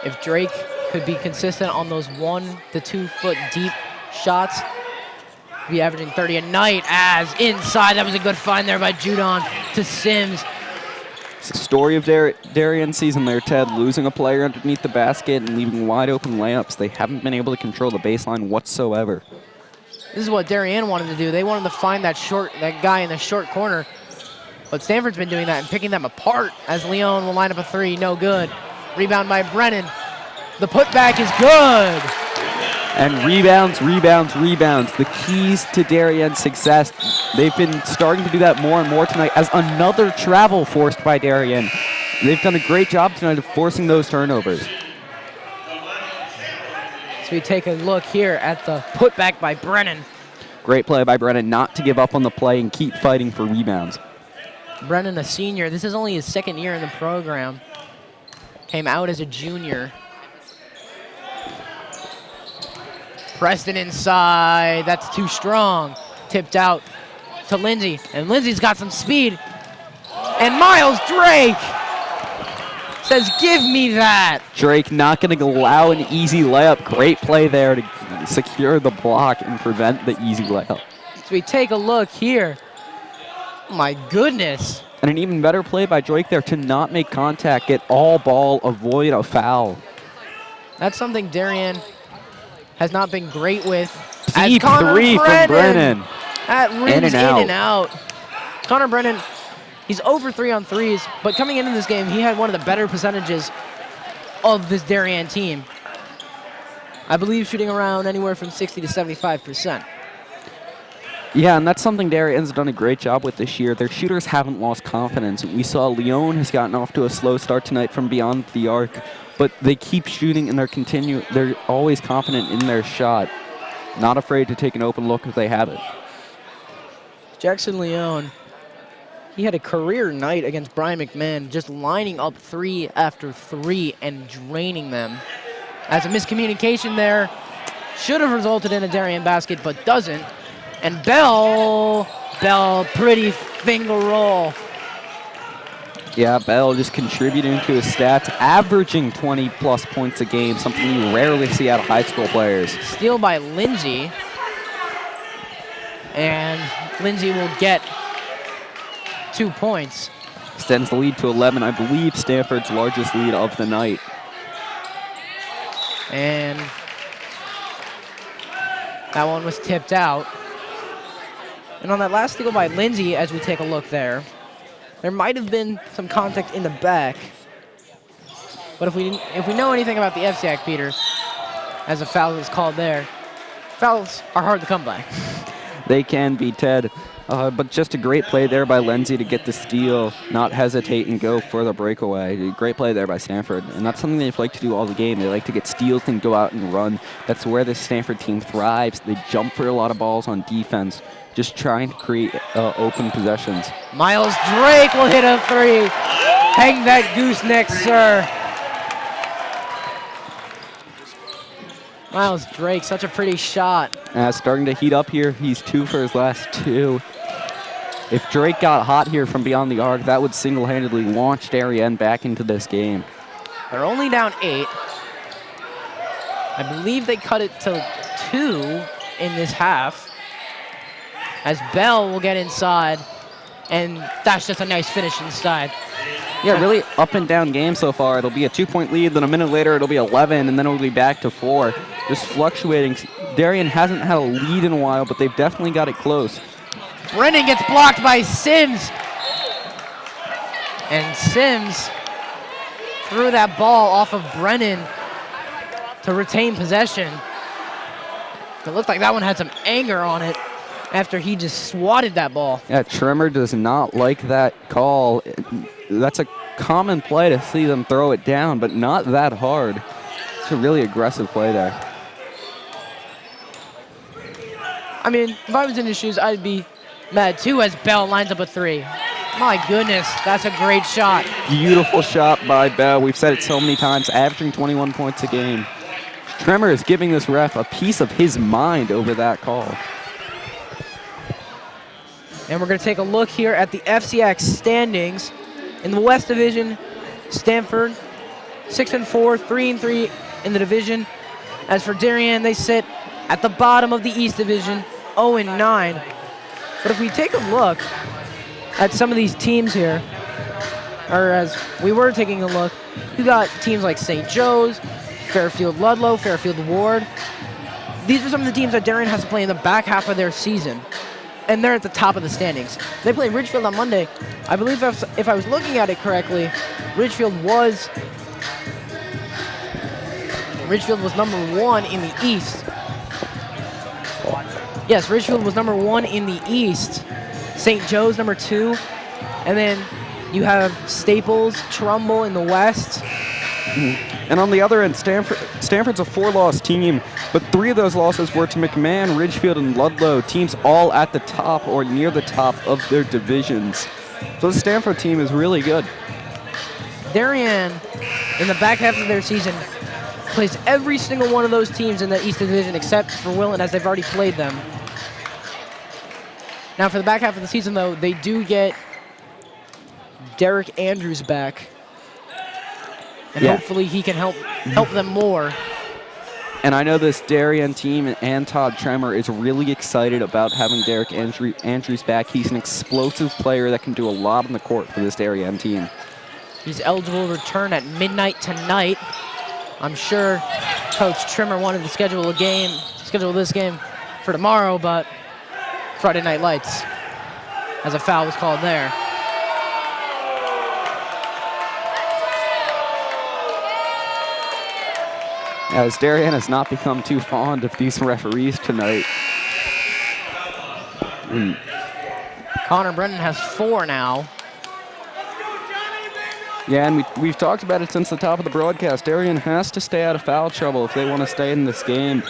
If Drake could be consistent on those 1 to 2 foot deep shots, be averaging 30 a night. As inside, that was a good find there by Judon to Sims. It's the story of Darien season there, Ted, losing a player underneath the basket and leaving wide open layups. They haven't been able to control the baseline whatsoever. This is what Darien wanted to do. They wanted to find that guy in the short corner. But Stanford's been doing that and picking them apart as Leon will line up a 3, no good. Rebound by Brennan. The putback is good. And rebounds, rebounds, rebounds. The keys to Darien's success. They've been starting to do that more and more tonight as another travel forced by Darien. They've done a great job tonight of forcing those turnovers. So we take a look here at the putback by Brennan. Great play by Brennan not to give up on the play and keep fighting for rebounds. Brennan, a senior. This is only his 2nd year in the program. Came out as a junior. Preston inside. That's too strong. Tipped out to Lindsay. And Lindsay's got some speed. And Miles Drake says, give me that. Drake not going to allow an easy layup. Great play there to secure the block and prevent the easy layup. So we take a look here. Oh my goodness. And an even better play by Drake there to not make contact, get all ball, avoid a foul. That's something Darien has not been great with. Deep 3 from Brennan. That rims in and out. Connor Brennan, he's over 3 on threes, but coming into this game, he had one of the better percentages of this Darien team. I believe shooting around anywhere from 60 to 75%. Yeah, and that's something Darien's done a great job with this year. Their shooters haven't lost confidence. We saw Leon has gotten off to a slow start tonight from beyond the arc, but they keep shooting and they're always confident in their shot. Not afraid to take an open look if they have it. Jackson Leon, he had a career night against Brian McMahon, just lining up 3 after 3 and draining them. As a miscommunication there, should have resulted in a Darien basket, but doesn't. And Bell, pretty finger roll. Yeah, Bell just contributing to his stats, averaging 20-plus points a game, something you rarely see out of high school players. Steal by Lindsay. And Lindsay will get 2 points. Extends the lead to 11, I believe Stanford's largest lead of the night. And that one was tipped out. And on that last steal by Lindsay, as we take a look there might have been some contact in the back. But if we know anything about the FCIAC, Peter, as a foul is called there, fouls are hard to come by. They can be, Ted. But just a great play there by Lindsay to get the steal, not hesitate and go for the breakaway. Great play there by Stanford. And that's something they like to do all the game. They like to get steals and go out and run. That's where this Stanford team thrives. They jump for a lot of balls on defense, just trying to create open possessions. Miles Drake will hit a 3. Hang that gooseneck, sir. Miles Drake, such a pretty shot. Starting to heat up here. He's 2 for his last 2. If Drake got hot here from beyond the arc, that would single-handedly launch Darien back into this game. They're only down 8. I believe they cut it to 2 in this half. As Bell will get inside, and that's just a nice finish inside. Yeah, really up and down game so far. It'll be a 2-point lead, then a minute later it'll be 11, and then it'll be back to 4. Just fluctuating. Darien hasn't had a lead in a while, but they've definitely got it close. Brennan gets blocked by Sims. And Sims threw that ball off of Brennan to retain possession. It looked like that one had some anger on it after he just swatted that ball. Yeah, Tremor does not like that call. That's a common play to see them throw it down, but not that hard. It's a really aggressive play there. I mean, if I was in his shoes, I'd be mad too as Bell lines up a 3. My goodness, that's a great shot. Beautiful shot by Bell. We've said it so many times, averaging 21 points a game. Tremor is giving this ref a piece of his mind over that call. And we're going to take a look here at the FCIAC standings. In the West Division, Stamford 6-4, 3-3 in the division. As for Darien, they sit at the bottom of the East Division, 0-9. But if we take a look at some of these teams here, or as we were taking a look, you got teams like St. Joe's, Fairfield Ludlow, Fairfield Ward. These are some of the teams that Darien has to play in the back half of their season, and they're at the top of the standings. They play Ridgefield on Monday. I believe if I was looking at it correctly, Ridgefield was number 1 in the East. Yes, Ridgefield was number 1 in the East. St. Joe's number 2, and then you have Staples, Trumbull in the West. And on the other end, Stanford's a 4-loss team, but 3 of those losses were to McMahon, Ridgefield, and Ludlow, teams all at the top or near the top of their divisions. So the Stanford team is really good. Darien, in the back half of their season, plays every single one of those teams in the East Division except for Wilton, as they've already played them. Now, for the back half of the season, though, they do get Derek Andrews back. And hopefully he can help them more. And I know this Darien team and Todd Tremor is really excited about having Derek Andrews back. He's an explosive player that can do a lot on the court for this Darien team. He's eligible to return at midnight tonight. I'm sure Coach Trimmer wanted to schedule this game for tomorrow, but Friday Night Lights, as a foul was called there. As Darien has not become too fond of these referees tonight. Connor Brennan has 4 now. Yeah, and we've talked about it since the top of the broadcast. Darien has to stay out of foul trouble if they want to stay in this game.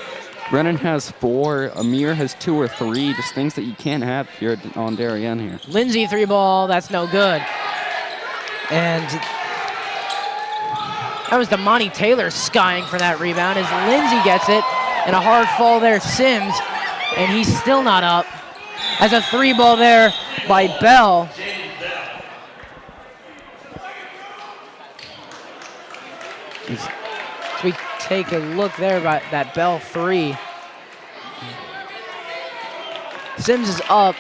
Brennan has 4, Amir has 2 or 3, just things that you can't have if you're on Darien here. Lindsay 3-ball, that's no good. And that was Damani Taylor skying for that rebound as Lindsay gets it, and a hard fall there, Sims, and he's still not up. As a 3-ball there by Bell. As we take a look there by that Bell 3. Sims is up.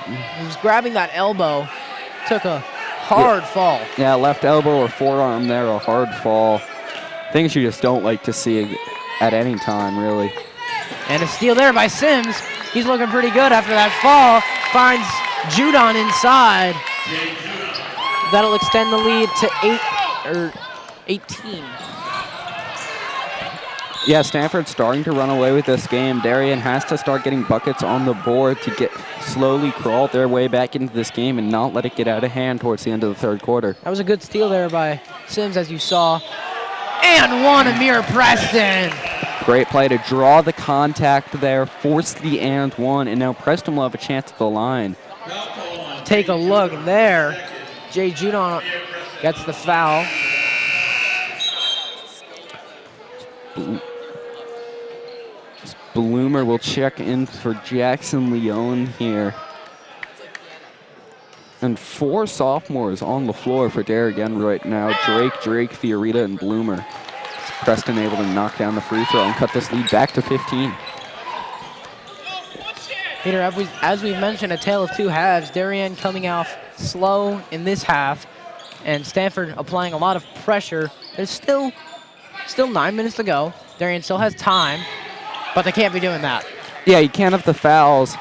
He was grabbing that elbow. Took a hard fall. Yeah, left elbow or forearm there, a hard fall. Things you just don't like to see at any time, really. And a steal there by Sims. He's looking pretty good after that fall. Finds Judon inside. That'll extend the lead to 18. Yeah, Stanford's starting to run away with this game. Darien has to start getting buckets on the board to slowly crawl their way back into this game and not let it get out of hand towards the end of the third quarter. That was a good steal there by Sims, as you saw. And one, Amir Preston. Great play to draw the contact there, force the and one, and now Preston will have a chance at the line. Take a look there. Jay Judon gets the foul. Bloomer will check in for Jackson Leone here. And 4 sophomores on the floor for Darien right now. Drake, Fiorita, and Bloomer. Preston able to knock down the free throw and cut this lead back to 15. Peter, as we've mentioned, a tale of 2 halves. Darien coming off slow in this half, and Stanford applying a lot of pressure. There's still 9 minutes to go. Darien still has time, but they can't be doing that. Yeah, you can't have the fouls.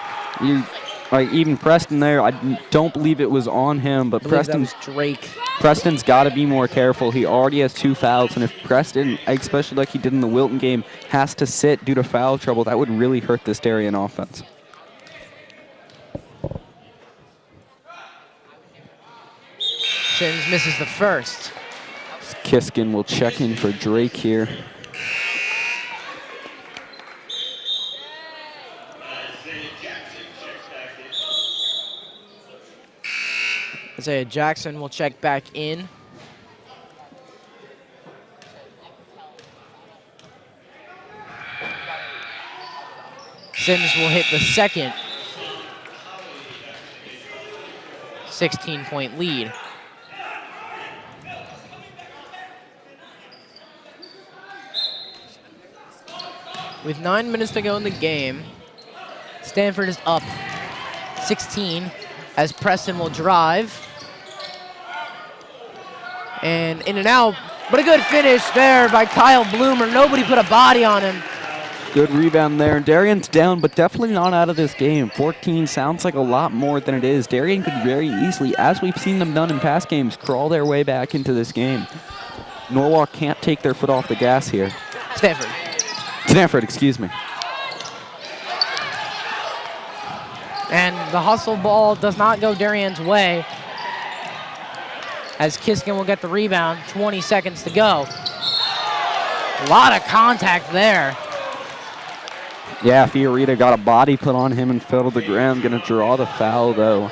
Even Preston there, I don't believe it was on him, but Preston's got to be more careful. He already has 2 fouls, and if Preston, especially like he did in the Wilton game, has to sit due to foul trouble, that would really hurt this Darien offense. Sims misses the first. Kiskin will check in for Drake here. Isaiah Jackson will check back in. Sims will hit the second. 16-point lead. With 9 minutes to go in the game, Stamford is up 16 as Preston will drive. And in and out, but a good finish there by Kyle Bloomer. Nobody put a body on him. Good rebound there. Darien's down, but definitely not out of this game. 14 sounds like a lot more than it is. Darien could very easily, as we've seen them done in past games, crawl their way back into this game. Norwalk can't take their foot off the gas here. Stamford, excuse me. And the hustle ball does not go Darien's way, as Kiskin will get the rebound. 20 seconds to go. A lot of contact there. Yeah, Fiorita got a body put on him and fell to the ground. Going to draw the foul, though.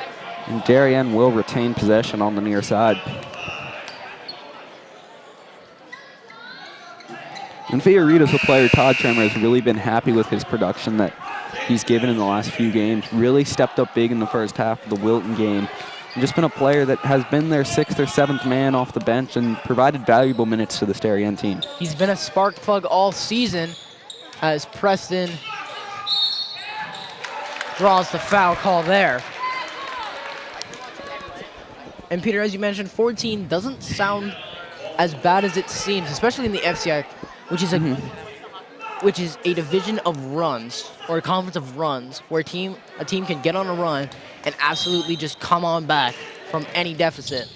And Darien will retain possession on the near side. And Fiorita's a player Todd Tremor has really been happy with his production that he's given in the last few games. Really stepped up big in the first half of the Wilton game. And just been a player that has been their 6th or 7th man off the bench and provided valuable minutes to this Darien team. He's been a spark plug all season as Preston draws the foul call there. And Peter, as you mentioned, 14 doesn't sound as bad as it seems, especially in the FCIAC, which is a division of runs, or a conference of runs, where a team can get on a run and absolutely just come on back from any deficit.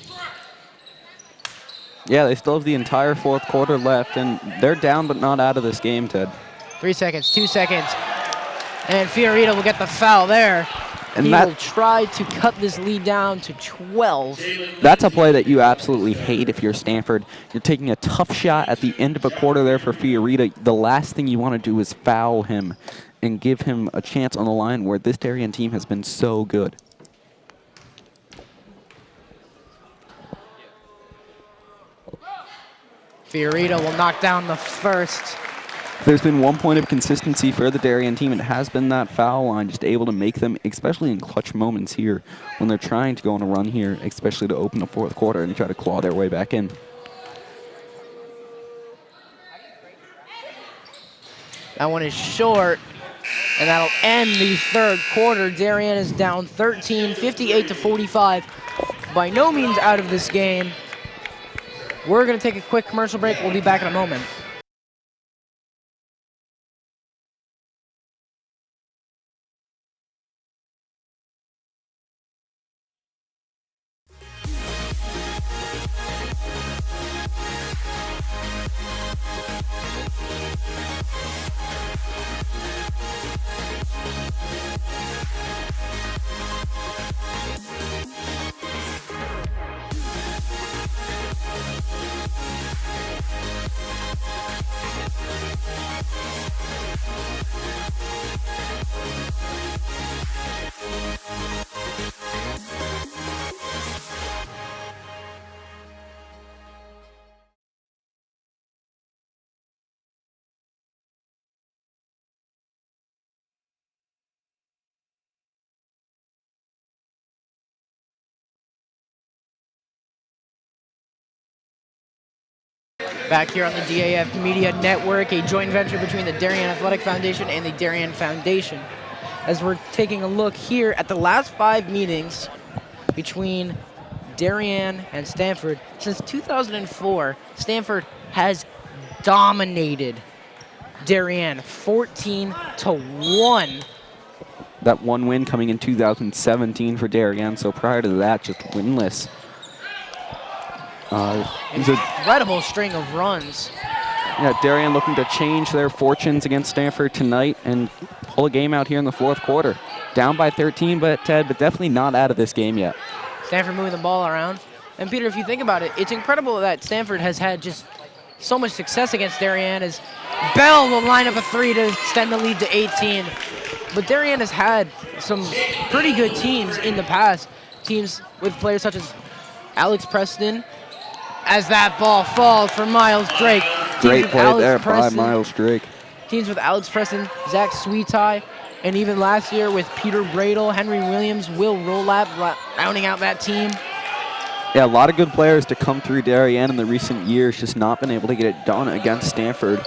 Yeah, they still have the entire 4th quarter left, and they're down but not out of this game, Ted. 3 seconds, 2 seconds, and Fiorita will get the foul there. And he will try to cut this lead down to 12. That's a play that you absolutely hate if you're Stamford. You're taking a tough shot at the end of a quarter there for Fiorita. The last thing you want to do is foul him and give him a chance on the line where this Darien team has been so good. Fiorita will knock down the first. There's been 1 point of consistency for the Darien team. It has been that foul line, just able to make them, especially in clutch moments here, when they're trying to go on a run here, especially to open the 4th quarter and try to claw their way back in. That one is short, and that'll end the 3rd quarter. Darien is down 13, 58-45. By no means out of this game. We're going to take a quick commercial break. We'll be back in a moment. Back here on the DAF Media Network, a joint venture between the Darien Athletic Foundation and the Darien Foundation. As we're taking a look here at the last 5 meetings between Darien and Stamford. Since 2004, Stamford has dominated Darien 14-1. That one win coming in 2017 for Darien, so prior to that, just winless. Incredible string of runs. Yeah, Darien looking to change their fortunes against Stamford tonight and pull a game out here in the 4th quarter. Down by 13, but definitely not out of this game yet. Stanford moving the ball around. And Peter, if you think about it, it's incredible that Stanford has had just so much success against Darien, as Bell will line up a 3 to extend the lead to 18. But Darien has had some pretty good teams in the past. Teams with players such as Alex Preston, as that ball falls for Miles Drake. Great play there by Miles Drake. teams with Alex Preston, Zach Sweetie, and even last year with Peter Bradle, Henry Williams, Will Rolap rounding out that team. Yeah, a lot of good players to come through Darien in the recent years, just not been able to get it done against Stamford,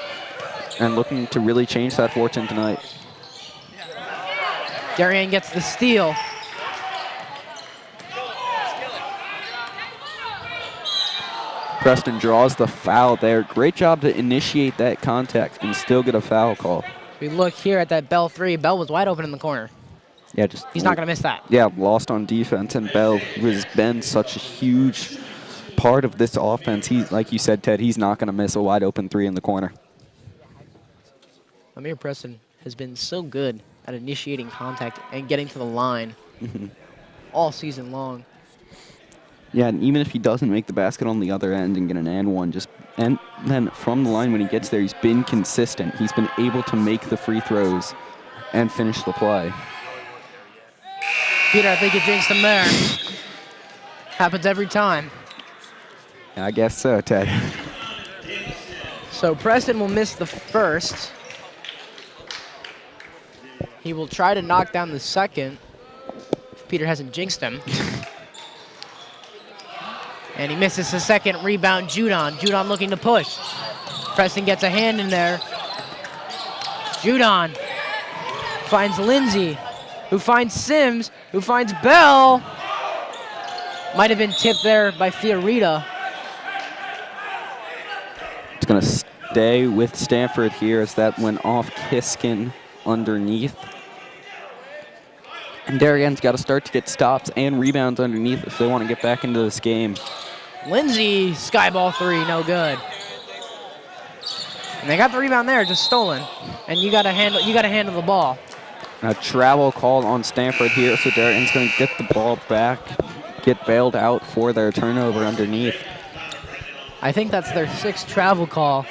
and looking to really change that fortune tonight. Darien gets the steal. Preston draws the foul there. Great job to initiate that contact and still get a foul call. We look here at that Bell 3. Bell was wide open in the corner. Yeah, he's not going to miss that. Yeah, lost on defense, and Bell, who has been such a huge part of this offense, he's, like you said, Ted, he's not going to miss a wide open 3 in the corner. Amir Preston has been so good at initiating contact and getting to the line all season long. Yeah, and even if he doesn't make the basket on the other end and get an and one, and then from the line when he gets there, he's been consistent. He's been able to make the free throws and finish the play. Peter, I think you jinxed him there. Happens every time. I guess so, Ted. So Preston will miss the first. He will try to knock down the second if Peter hasn't jinxed him. And he misses the second. Rebound, Judon. Judon looking to push. Preston gets a hand in there. Judon finds Lindsay, who finds Sims, who finds Bell. Might have been tipped there by Fiorita. It's going to stay with Stamford here as that went off Kiskin underneath. And Darien's got to start to get stops and rebounds underneath if they want to get back into this game. Lindsay, skyball 3, no good. And they got the rebound there, just stolen. And you got to handle the ball. A travel call on Stamford here, so Darien's going to get the ball back, get bailed out for their turnover underneath. I think that's their 6th travel call.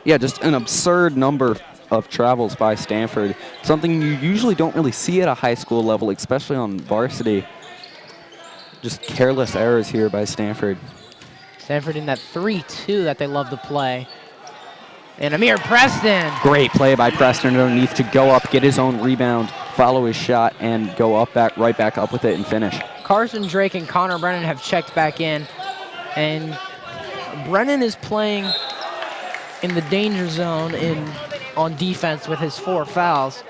Yeah, just an absurd number of travels by Stamford. Something you usually don't really see at a high school level, especially on varsity. Just careless errors here by Stamford. Stamford in that 3-2 that they love to play. And Amir Preston. Great play by Preston underneath to go up, get his own rebound, follow his shot, and go up right back up with it and finish. Carson Drake and Connor Brennan have checked back in. And Brennan is playing in the danger zone on defense with his 4 fouls.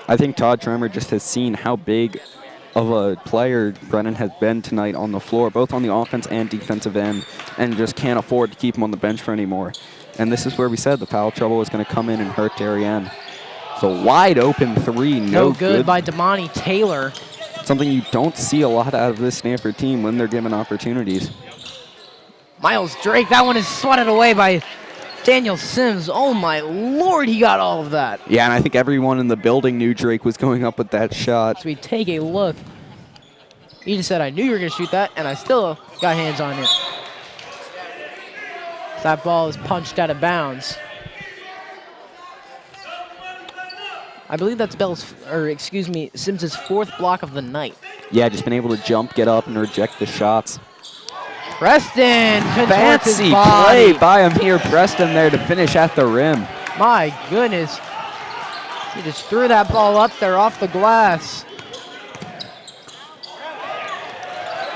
I think Todd Tremor just has seen how big of a player Brennan has been tonight on the floor, both on the offense and defensive end, and just can't afford to keep him on the bench for anymore. And this is where we said the foul trouble is going to come in and hurt Darien. So wide open 3, no good by Damani Taylor. Something you don't see a lot out of this Stanford team when they're given opportunities. Miles Drake, that one is swatted away by Daniel Sims. Oh my Lord, he got all of that. Yeah, and I think everyone in the building knew Drake was going up with that shot. So we take a look. He just said, I knew you were going to shoot that, and I still got hands on it. That ball is punched out of bounds. I believe that's Sims' 4th block of the night. Yeah, just been able to jump, get up, and reject the shots. Preston contorts his Fancy body. play by him here, Preston there to finish at the rim. My goodness. He just threw that ball up there off the glass.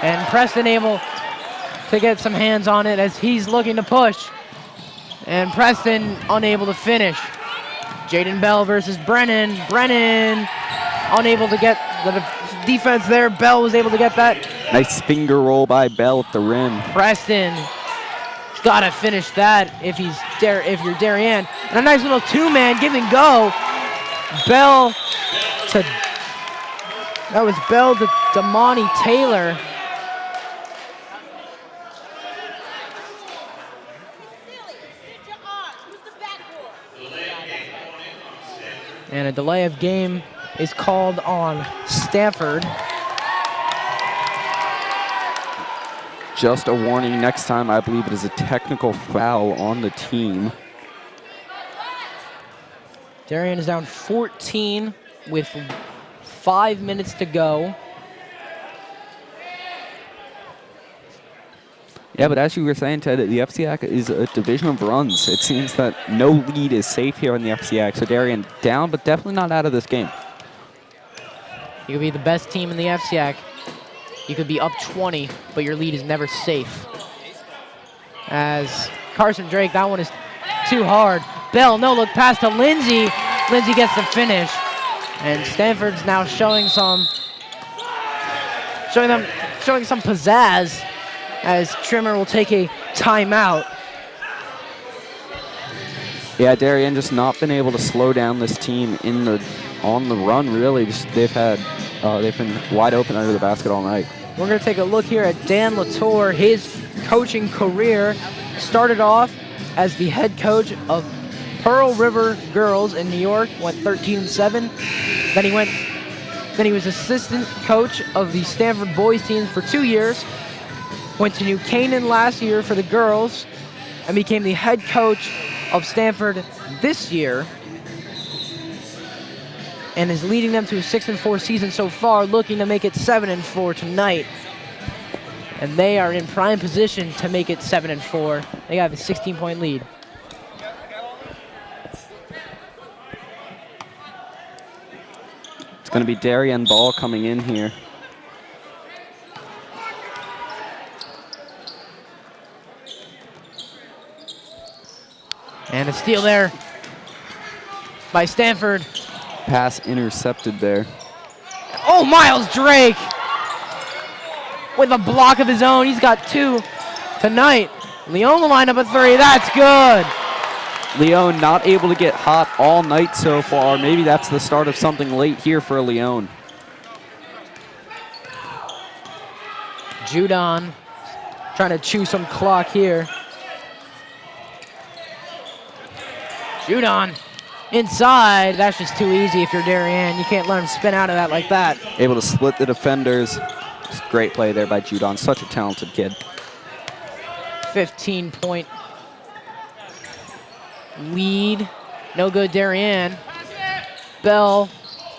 And Preston able to get some hands on it as he's looking to push. And Preston unable to finish. Jaden Bell versus Brennan. Brennan unable to get the defense there. Bell was able to get that. Nice finger roll by Bell at the rim. Preston gotta finish that if you're Darien. And a nice little 2-man give and go. That was Bell to Damani Taylor. And a delay of game is called on Stamford. Just a warning, next time I believe it is a technical foul on the team. Darien is down 14 with 5 minutes to go. Yeah, but as you were saying, Ted, the FCIAC is a division of runs. It seems that no lead is safe here in the FCIAC. So Darien down, but definitely not out of this game. You could be the best team in the FCIAC. You could be up 20, but your lead is never safe. As Carson Drake, that one is too hard. Bell, no look pass to Lindsay. Lindsay gets the finish. And Stanford's now showing some pizzazz as Trimmer will take a timeout. Yeah, Darien just not been able to slow down this team on the run. Really, they've been wide open under the basket all night. We're going to take a look here at Dan Latour. His coaching career started off as the head coach of Pearl River Girls in New York, went 13-7. Then he was assistant coach of the Stamford boys teams for 2 years. Went to New Canaan last year for the girls and became the head coach of Stamford this year. And is leading them to a 6-4 season so far, looking to make it 7-4 tonight. And they are in prime position to make it 7-4. They have a 16-point lead. It's going to be Darien ball coming in here. And a steal there by Stanford. Pass intercepted there. Oh, Miles Drake with a block of his own. He's got 2 tonight. Leon will line up a 3. That's good. Leon not able to get hot all night so far. Maybe that's the start of something late here for Leon. Judon trying to chew some clock here. Judon inside. That's just too easy if you're Darien. You can't let him spin out of that like that. Able to split the defenders. Just great play there by Judon. Such a talented kid. 15-point lead. No good, Darien. Bell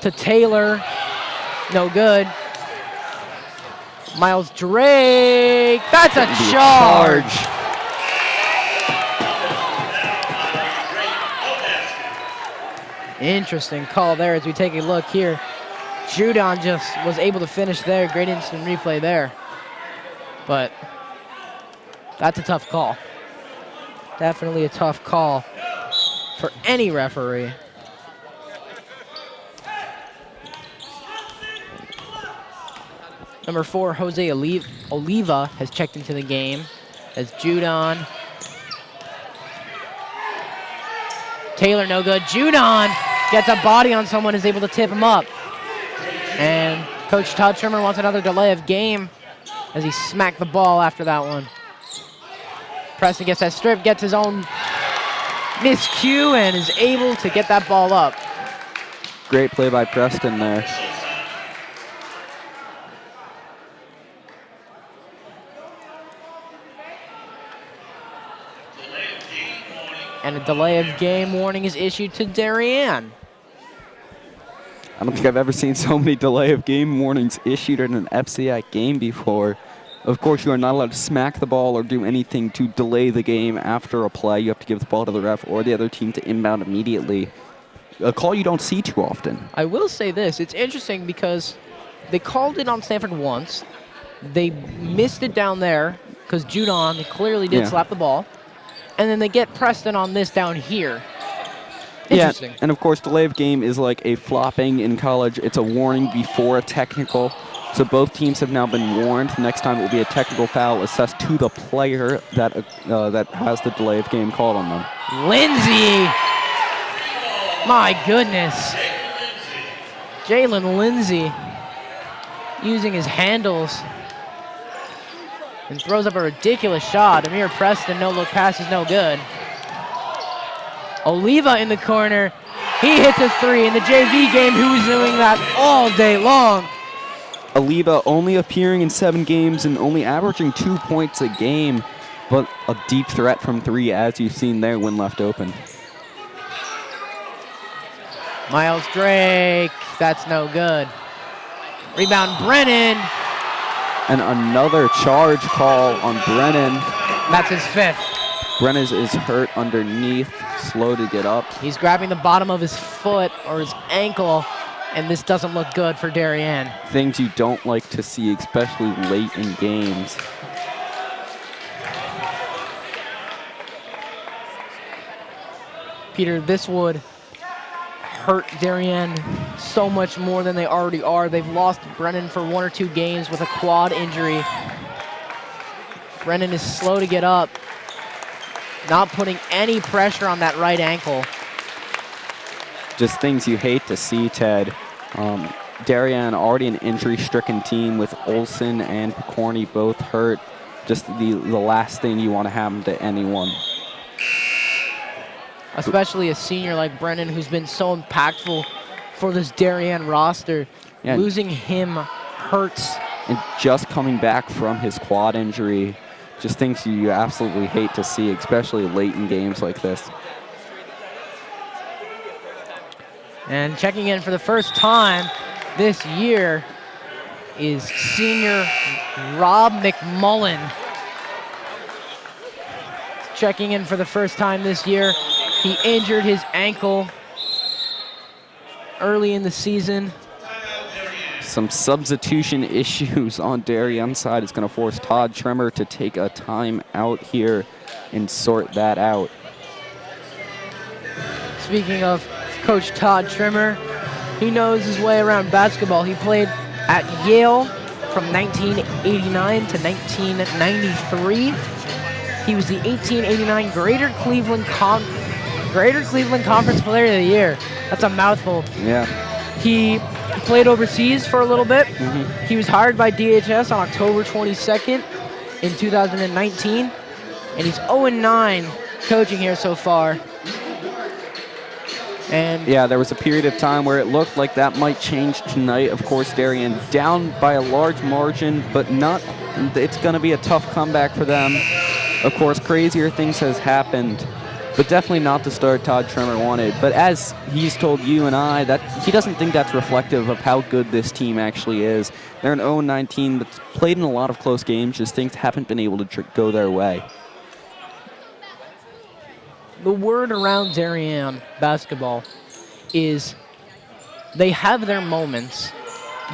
to Taylor. No good. Miles Drake. That's a charge. Interesting call there as we take a look here. Judon just was able to finish there. Great instant replay there. But that's a tough call. Definitely a tough call for any referee. Number 4, Jose Oliva has checked into the game as Judon. Taylor, no good. Judon gets a body on someone, is able to tip him up. And Coach Todd Trimmer wants another delay of game as he smacked the ball after that one. Preston gets that strip, gets his own miscue, and is able to get that ball up. Great play by Preston there. And a delay of game warning is issued to Darien. I don't think I've ever seen so many delay of game warnings issued in an FCIAC game before. Of course, you are not allowed to smack the ball or do anything to delay the game after a play. You have to give the ball to the ref or the other team to inbound immediately. A call you don't see too often. I will say this. It's interesting because they called it on Stanford once. They missed it down there because Judon clearly did slap the ball. And then they get Preston on this down here. Interesting. Yeah, and of course, delay of game is like a flopping in college. It's a warning before a technical. So both teams have now been warned. Next time it will be a technical foul assessed to the player that has the delay of game called on them. Lindsay! My goodness. Jalen Lindsay using his handles and throws up a ridiculous shot. Amir Preston, no-look pass is no good. Oliva in the corner. He hits a 3 in the JV game. Who was doing that all day long? Oliva only appearing in 7 games and only averaging 2 points a game, but a deep threat from 3, as you've seen there when left open. Miles Drake, that's no good. Rebound Brennan. And another charge call on Brennan. That's his 5th. Brennan is hurt underneath, slow to get up. He's grabbing the bottom of his foot or his ankle, and this doesn't look good for Darien. Things you don't like to see, especially late in games. Peter, this would hurt Darien so much more than they already are. They've lost Brennan for 1 or 2 games with a quad injury. Brennan is slow to get up, not putting any pressure on that right ankle. Just things you hate to see, Ted. Darien, already an injury-stricken team with Olsen and Picorni both hurt. Just the last thing you want to happen to anyone. Especially a senior like Brennan, who's been so impactful for this Darien roster. Yeah. Losing him hurts. And just coming back from his quad injury, just things you absolutely hate to see, especially late in games like this. And checking in for the first time this year is senior Rob McMullen. Checking in for the first time this year. He injured his ankle early in the season. Some substitution issues on Darien's side is going to force Todd Trimmer to take a time out here and sort that out. Speaking of Coach Todd Trimmer, he knows his way around basketball. He played at Yale from 1989 to 1993. He was the 1889 Greater Cleveland Conference Player of the Year. That's a mouthful. Yeah. He played overseas for a little bit. He was hired by DHS on October 22nd in 2019, and he's 0-9 coaching here so far. And yeah, there was a period of time where it looked like that might change tonight. Of course, Darien down by a large margin, but not. It's going to be a tough comeback for them. Of course, crazier things has happened, but definitely not the start Todd Trimmer wanted. But as he's told you and I, that he doesn't think that's reflective of how good this team actually is. They're an 0-9 team that's played in a lot of close games, just things haven't been able to go their way. the word around Darien basketball is they have their moments.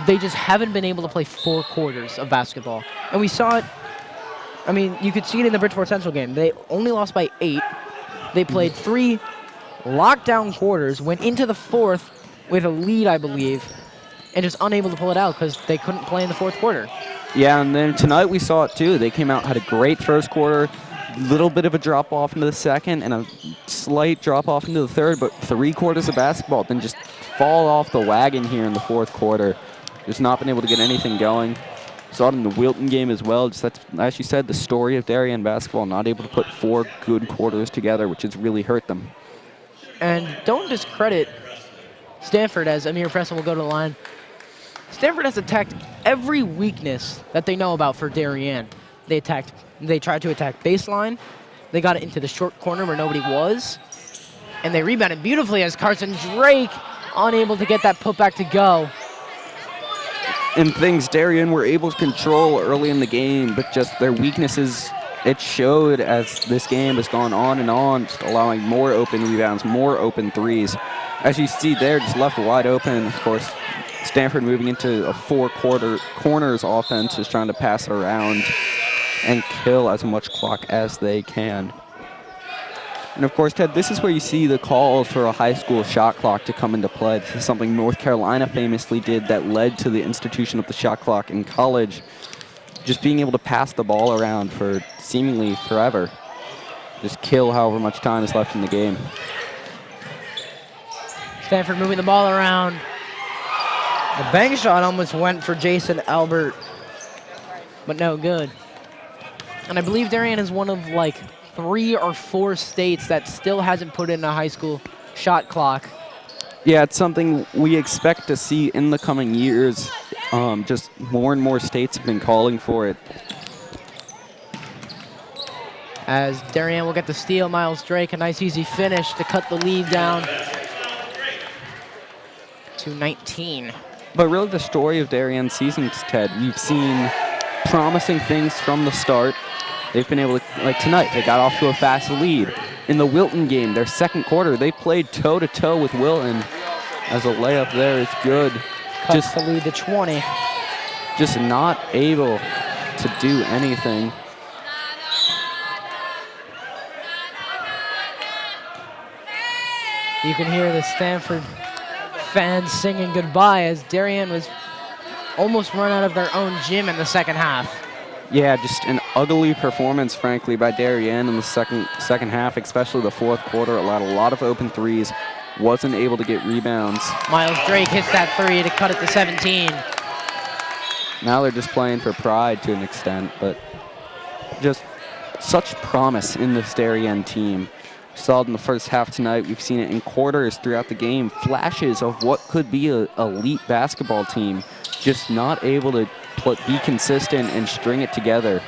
They just haven't been able to play 4 quarters of basketball. And we saw it, I mean, you could see it in the Bridgeport Central game. They only lost by 8. They played 3 lockdown quarters, went into the 4th with a lead, I believe, and just unable to pull it out because they couldn't play in the 4th quarter. Yeah, and then tonight we saw it too. They came out, had a great first quarter, little bit of a drop off into the second, and a slight drop off into the third, but 3 quarters of basketball, then just fall off the wagon here in the 4th quarter. Just not been able to get anything going. Saw it in the Wilton game as well. Just that's, as you said, the story of Darien basketball, not able to put 4 good quarters together, which has really hurt them. And don't discredit Stamford, as Amir Preston will go to the line. Stamford has attacked every weakness that they know about for Darien. They tried to attack baseline. They got it into the short corner where nobody was. And they rebounded beautifully as Carson Drake unable to get that putback to go. And things Darien were able to control early in the game, but just their weaknesses, it showed as this game has gone on, just allowing more open rebounds, more open threes. As you see there, just left wide open. Of course, Stamford moving into a 4 corners offense, just trying to pass it around and kill as much clock as they can. And of course, Ted, this is where you see the calls for a high school shot clock to come into play. This is something North Carolina famously did that led to the institution of the shot clock in college. Just being able to pass the ball around for seemingly forever. Just kill however much time is left in the game. Stanford moving the ball around. The bank shot almost went for Jason Albert, but no good. And I believe Darien is one of like 3 or 4 states that still hasn't put in a high school shot clock. Yeah, it's something we expect to see in the coming years. Just more and more states have been calling for it. As Darien will get the steal, Miles Drake, a nice easy finish to cut the lead down to 19. But really the story of Darien's season, Ted, we've seen promising things from the start. They've been able to, like tonight, they got off to a fast lead. In the Wilton game, their second quarter, they played toe-to-toe with Wilton as a layup there is good. Cuts the lead to 20. Just not able to do anything. You can hear the Stamford fans singing goodbye as Darien was almost run out of their own gym in the second half. Yeah, just an ugly performance, frankly, by Darien in the second half, especially the fourth quarter. Allowed a lot of open threes, wasn't able to get rebounds. Miles Drake hits that three to cut it to 17. Now they're just playing for pride to an extent, but just such promise in this Darien team. We saw it in the first half tonight. We've seen it in quarters throughout the game. Flashes of what could be an elite basketball team, just not able to be consistent and string it together.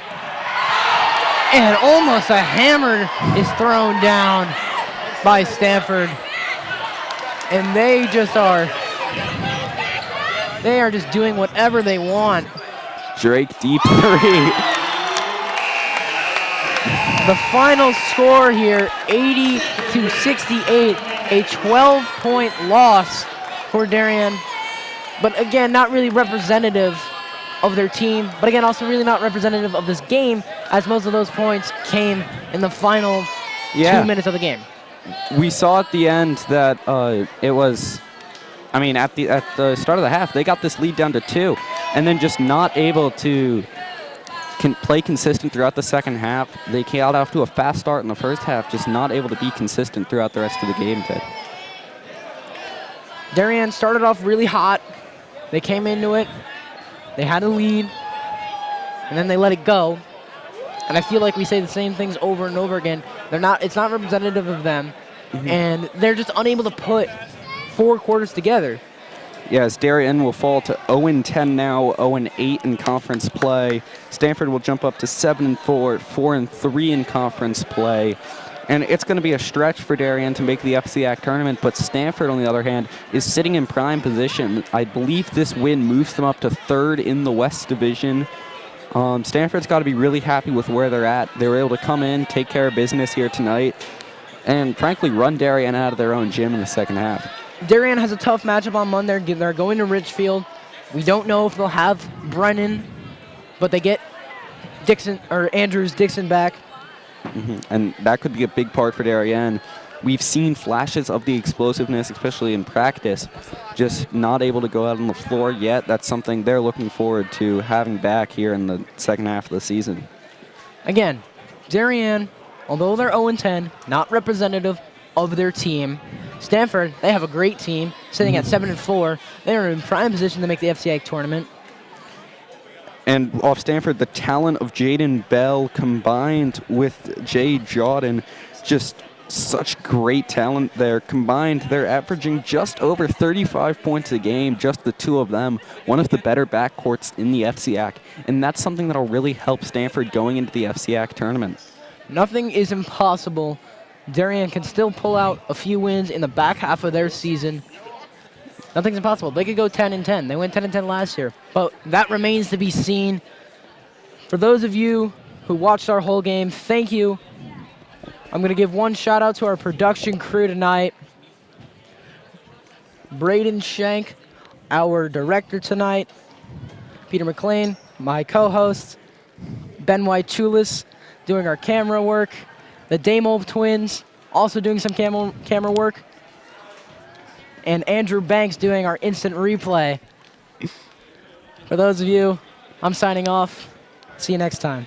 And almost a hammer is thrown down by Stamford. And they are just doing whatever they want. Drake deep three. The final score here, 80-68, a 12-point loss for Darien. But again, not really representative of their team, but again, also really not representative of this game, as most of those points came in the final 2 minutes of the game. We saw at the end that it was, I mean, at the start of the half, they got this lead down to 2, and then just not able to play consistent throughout the second half. They got off to a fast start in the first half, just not able to be consistent throughout the rest of the game, Ted. Darien started off really hot. They came into it. They had a lead, and then they let it go. And I feel like we say the same things over and over again. It's not representative of them, and they're just unable to put 4 quarters together. Yes, Darien will fall to 0-10 now, 0-8 in conference play. Stamford will jump up to 7-4, 4-3 in conference play. And it's going to be a stretch for Darien to make the FCIAC tournament, but Stamford, on the other hand, is sitting in prime position. I believe this win moves them up to 3rd in the West Division. Stanford's got to be really happy with where they're at. They were able to come in, take care of business here tonight, and frankly run Darien out of their own gym in the second half. Darien has a tough matchup on Monday. They're going to Richfield. We don't know if they'll have Brennan, but they get Andrews Dixon back. And that could be a big part for Darien. We've seen flashes of the explosiveness, especially in practice, just not able to go out on the floor yet. That's something they're looking forward to having back here in the second half of the season. Again, Darien, although they're 0-10, not representative of their team. Stamford, they have a great team, sitting at 7-4. They are in prime position to make the FCIAC tournament. And off Stanford, the talent of Jaden Bell combined with Jay Jordan, just such great talent there. Combined, they're averaging just over 35 points a game, just the two of them. One of the better backcourts in the FCIAC. And that's something that'll really help Stanford going into the FCIAC tournament. Nothing is impossible. Darien can still pull out a few wins in the back half of their season. Nothing's impossible. They could go 10-10. They went 10-10 last year. But that remains to be seen. For those of you who watched our whole game, thank you. I'm going to give one shout out to our production crew tonight. Braden Shank, our director tonight. Peter McLean, my co-host. Ben White-Chulis doing our camera work. The Damo twins also doing some camera work. And Andrew Banks doing our instant replay. For those of you, I'm signing off. See you next time.